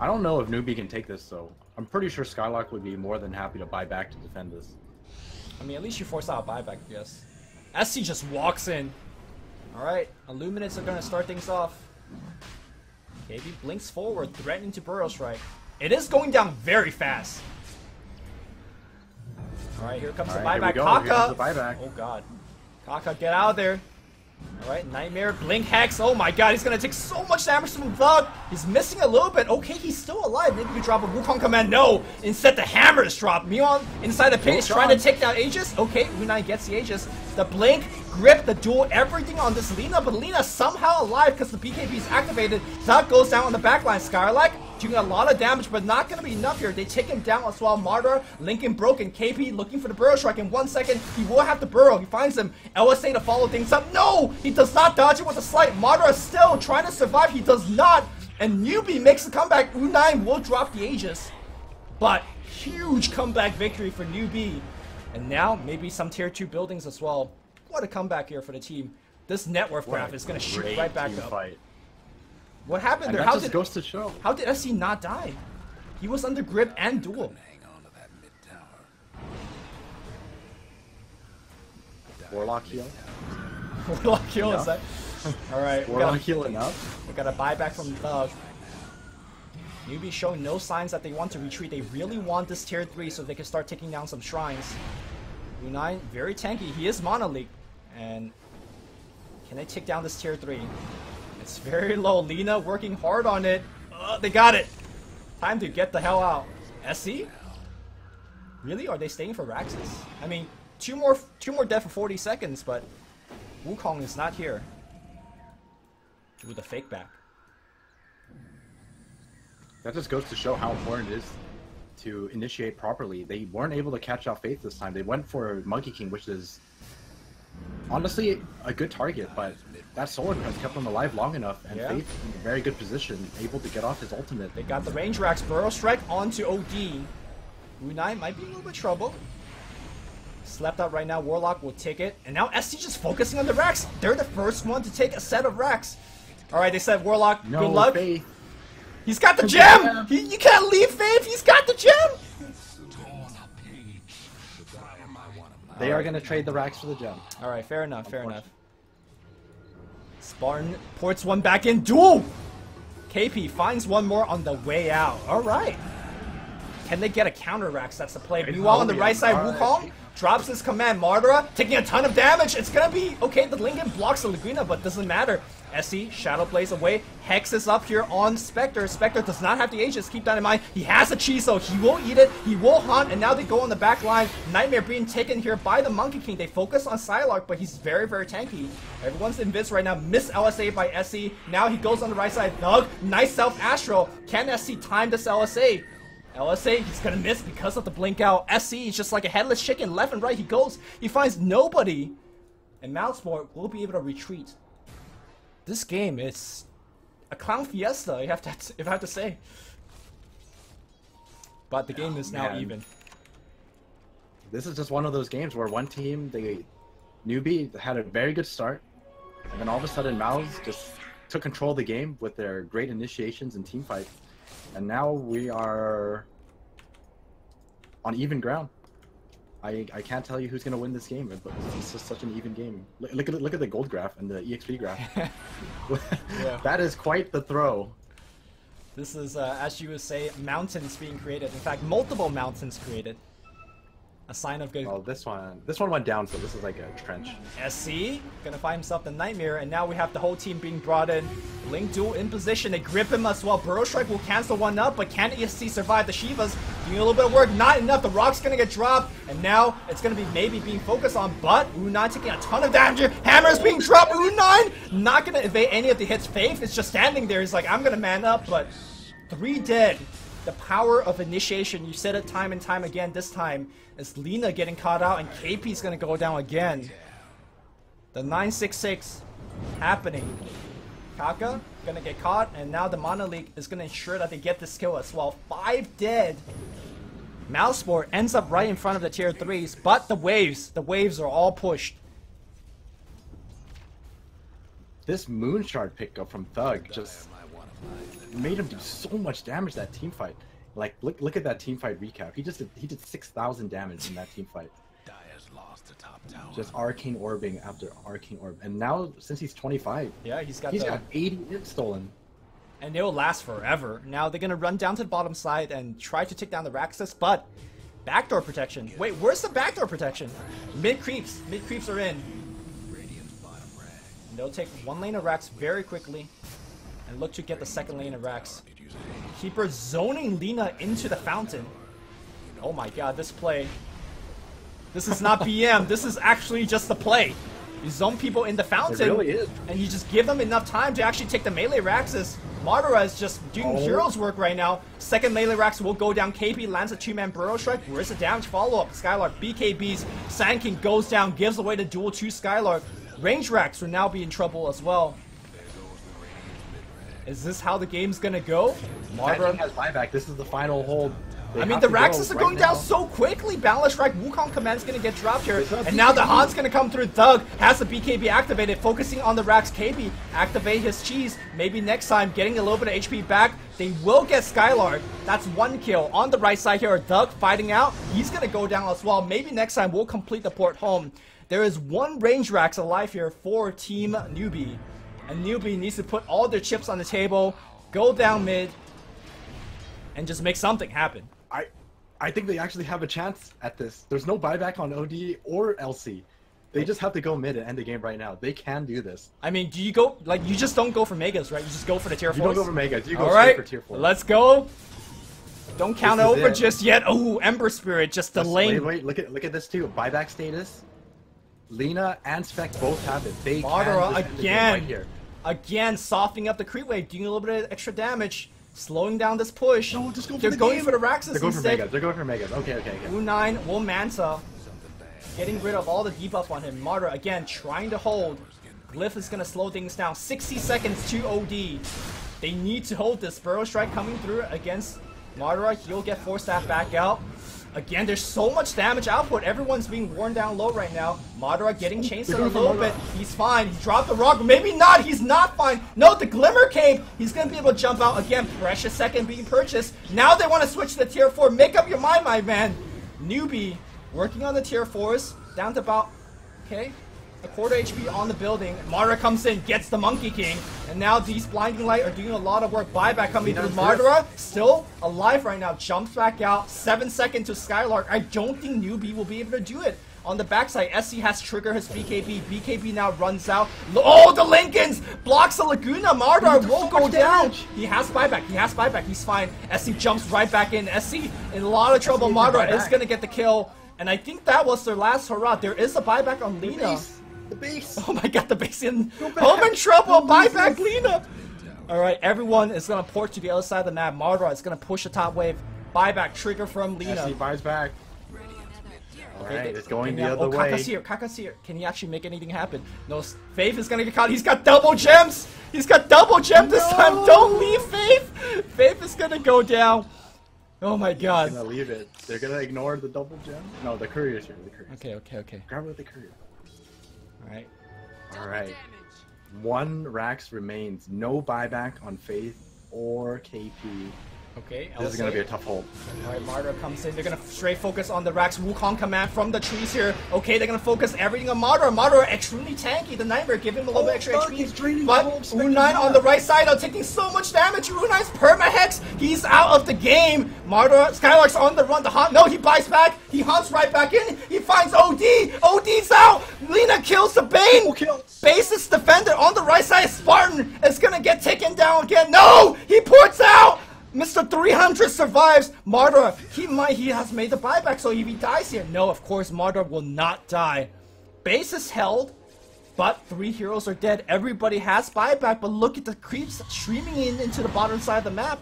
I don't know if Newbee can take this, though. I'm pretty sure Skylark would be more than happy to buy back to defend this. I mean, at least you force out a buyback, I guess. SC just walks in. Alright, Illuminates are gonna start things off. KB blinks forward, threatening to Burrow Strike. It is going down very fast. Alright, here comes the buyback. Kaka! Oh god. Kaka, get out of there. Alright, Nightmare, Blink Hex. Oh my god, he's gonna take so much damage from Thug. He's missing a little bit. Okay, he's still alive. Maybe we could drop a Wukong command. No! Instead, the hammer is dropped. Mion inside the pit, trying to take down Aegis. Okay, Unai gets the Aegis. The Blink, Grip, the duel, everything on this Lina, but Lina's somehow alive because the BKB is activated. Thug goes down on the backline. Skyrlack doing a lot of damage, but not going to be enough here. They take him down as well. Martyr, Lincoln broken. KP looking for the Burrow Strike in 1 second. He will have to burrow. He finds him. LSA to follow things up. No! He does not dodge it with a slight. Martyr is still trying to survive. He does not. And Newbee makes the comeback. Unai will drop the Aegis. But huge comeback victory for Newbee. And now maybe some tier 2 buildings as well. What a comeback here for the team. This net worth graph is going to shoot right back up. Fight. What happened and there? That just goes to show. How did SC not die? He was under grip and duel. Warlock heal. Warlock heal is that? Alright. Warlock heal enough. We got a buyback from Thug. Newbee showing no signs that they want to retreat. They really want this tier 3 so they can start taking down some shrines. Unai, very tanky. He is Mana League. And can they take down this tier 3? It's very low. Lina working hard on it. They got it. Time to get the hell out. SC? Really? Are they staying for Raxus? I mean, two more death for 40 seconds, but Wukong is not here. With a fake back. That just goes to show how important it is to initiate properly. They weren't able to catch out Faith this time. They went for Monkey King, which is honestly a good target, but that sword has kept him alive long enough, and Faith in a very good position, able to get off his ultimate. They got the range racks. Burrow Strike onto OD. Unai might be in a little bit trouble. Slept out right now. Warlock will take it, and now SC just focusing on the racks. They're the first one to take a set of racks. Alright, they said Warlock, good luck. Faith. He's got the gem! You can't leave Faith! He's got the gem! They are going to trade the racks for the gem. Alright, fair enough, fair enough. Spartan ports one back in. Duel! KP finds one more on the way out. Alright. Can they get a counter racks? That's the play. Meanwhile, on the right side, Wukong drops his command. Martyra taking a ton of damage. It's gonna be okay. The Lincoln blocks the Laguna, but doesn't matter. SC Shadow plays away. Hex is up here on Spectre. Spectre does not have the Aegis. Keep that in mind. He has a Chiso. He will eat it. He will hunt. And now they go on the back line. Nightmare being taken here by the Monkey King. They focus on Psylocke, but he's very, very tanky. Everyone's in Vince right now. Miss LSA by SC. Now he goes on the right side. Thug. Nice self Astral. Can SC time this LSA? LSA, he's gonna miss because of the blink out. SC is just like a headless chicken. Left and right he goes. He finds nobody. And Mousesports will be able to retreat. This game is a clown fiesta, if I have to say. But the game is now even. This is just one of those games where one team, Newbee, had a very good start. And then all of a sudden, Mouz just took control of the game with their great initiations and team fights. And now we are on even ground. I can't tell you who's gonna win this game, but it's just such an even game. Look at the gold graph and the EXP graph. That is quite the throw. This is, as you would say, mountains being created. In fact, multiple mountains created. A sign of good. Well, this one went down, so this is like a trench. SC gonna find himself the Nightmare, and now we have the whole team being brought in. Link duel in position. They grip him as well. Burrow Strike will cancel one up, but can ESC survive? The Shivas doing a little bit of work. Not enough. The Rock's gonna get dropped, and now it's gonna be maybe being focused on. But Unai taking a ton of damage. Hammer's being dropped. Unai not gonna evade any of the hits. Faith is just standing there. He's like, I'm gonna man up, but 3 dead. The power of initiation, you said it time and time again. This time, is Lina getting caught out, and KP's gonna go down again. The 966 happening. Kaka gonna get caught, and now the Mana League is gonna ensure that they get this kill as well. 5 dead. Mousesports ends up right in front of the tier 3s, but the waves are all pushed. This Moon Shard pickup from Thug just made him do so much damage that team fight. Like, look at that team fight recap. He did 6,000 damage in that team fight. Dyer's lost the top Just arcane orbing after arcane orb. And now, since he's 25, yeah, he's got 80 int stolen. And it will last forever. Now they're going to run down to the bottom side and try to take down the Raxus, but backdoor protection. Wait, where's the backdoor protection? Mid creeps are in. And they'll take one lane of Rax very quickly and look to get the second lane of Rax. Keeper zoning Lina into the fountain. Oh my god, this play. This is not BM, this is actually just the play. You zone people in the fountain, it really is. And you just give them enough time to actually take the melee Raxus. Madara is just doing hero's work right now. Second melee Rax will go down. KP lands a 2-man Burrow Strike. Where's the damage follow-up? Skylark, BKBs. Sand King goes down, gives away the duel to Skylark. Range Rax will now be in trouble as well. Is this how the game's gonna go? Madara has buyback. This is the final hold. I mean, the Raxus are going down so quickly. Balance Strike, Wukong Command's gonna get dropped here. And now the Han's gonna come through. Doug has the BKB activated, focusing on the Rax. KB, activate his cheese. Maybe next time, getting a little bit of HP back. They will get Skylark. That's 1 kill. On the right side here, Doug fighting out. He's gonna go down as well. Maybe next time we'll complete the port home. There is 1 range Rax alive here for Team Newbee. And Newbee needs to put all their chips on the table, go down mid, and just make something happen. I think they actually have a chance at this. There's no buyback on OD or LC. They just have to go mid and end the game right now. They can do this. I mean, do you go, like, you just don't go for Megas, right? You just go for the tier 4s? You don't go for Megas, you go straight for tier 4. Let's go. Don't count over just yet. Oh, Ember Spirit just delaying. Wait, look at this too. Buyback status. Lina and Spec both have it. They Madara can again, right here. Again, softening up the creep wave, doing a little bit of extra damage. Slowing down this push. No, just go for They're the going game. for the Raxus They're going instead. for Megas. They're going for Megas. Okay. U9 will Manta. Getting rid of all the debuff on him. Madara again trying to hold. Glyph is going to slow things down. 60 seconds to OD. They need to hold this. Burrow Strike coming through against Madara. He'll get 4-staff back out. Again, there's so much damage output. Everyone's being worn down low right now. Madara getting chased a little bit. He's fine. He dropped the rock. Maybe not. He's not fine. No, the Glimmer came. He's going to be able to jump out. Again, precious second being purchased. Now they want to switch to the tier 4. Make up your mind, my man. Newbee working on the tier 4s. Down to about, okay, a quarter HP on the building. Madara comes in, gets the Monkey King. And now these Blinding Light are doing a lot of work. Buyback coming through. Madara still alive right now. Jumps back out. 7 seconds to Skylark. I don't think Newbee will be able to do it. On the backside, SC has triggered his BKB. BKB now runs out. Oh, the Lincolns! Blocks the Laguna. Madara won't go down. He has buyback. He's fine. SC jumps right back in. SC in a lot of trouble. Madara is going to get the kill. And I think that was their last hurrah. There is a buyback on Lina. The base. Oh my god, the base in home in trouble. Buyback Lina. Alright, everyone is going to port to the other side of the map. Madara is going to push the top wave. Buyback trigger from Lina. SC buys back. Okay, Alright, it's going the other way. Kaka's here. Can he actually make anything happen? No, Faith is gonna get caught. He's got double gems! He's got double gem this time! Don't leave Faith! Faith is gonna go down. Oh my god. They're gonna leave it. They're gonna ignore the double gem? No, the courier's here. Okay. Grab it with the courier. Alright. 1 Rax remains. No buyback on Faith or KP. Okay, this is going to be a tough hold. Alright, Madara comes in. They're going to straight focus on the Rax Wukong command from the trees here. Okay, they're going to focus everything on Madara. Madara extremely tanky. The Nightmare give him a little bit extra HP. But U9 on the right side are taking so much damage. U9's permahex. He's out of the game. Madara, Skylark's on the run. The hunt. No, he buys back. He hunts right back in. He finds OD. OD's out. Lina kills the Bane. Basis defender on the right side. Spartan is going to get taken down again. No, he ports out. Mr. 300 survives. Madara, he has made the buyback, so if he dies here, no, of course, Madara will not die. Base is held, but 3 heroes are dead. Everybody has buyback, but look at the creeps streaming into the bottom side of the map.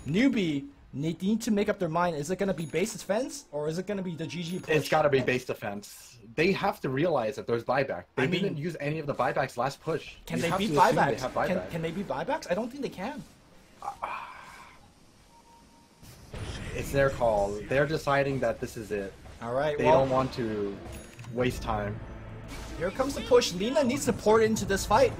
Newbee, they need to make up their mind. Is it going to be base defense, or is it going to be the GG push? It's got to be base defense. They have to realize that there's buyback. They didn't use any of the buybacks last push. Can they beat buybacks? Can they beat buybacks? I don't think they can. It's their call. They're deciding that this is it. Alright, They don't want to waste time. Here comes the push. Lina needs to pour into this fight.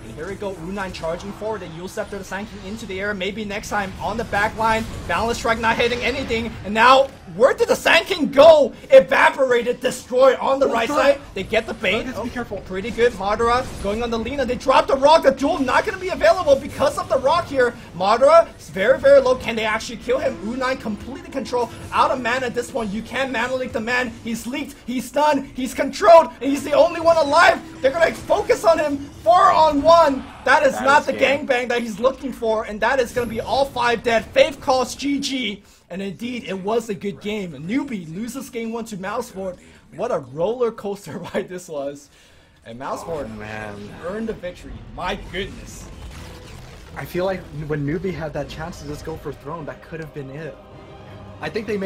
And here we go, U9 charging forward. They use Scepter the Sand King into the air. Maybe next time on the back line. Balance Strike not hitting anything. And now, where did the Sand King go? Evaporated, destroyed on the right side. They get the bait. Be careful. Pretty good. Madara going on the Lina. They drop the rock. The duel not going to be available because of the rock here. Madara is very, very low. Can they actually kill him? U9 completely controlled. Out of mana at this point. You can't mana leak the man. He's leaked. He's stunned. He's controlled. And he's the only one alive. They're going to focus on him. 4-on-1. That is not the gangbang that he's looking for. And that is going to be all 5 dead. Faith calls GG. And indeed, it was a good game. Newbee loses game 1 to Mousesports. What a roller coaster ride this was. And Mousesports, earned the victory. My goodness. I feel like when Newbee had that chance to just go for throne, that could have been it. I think they made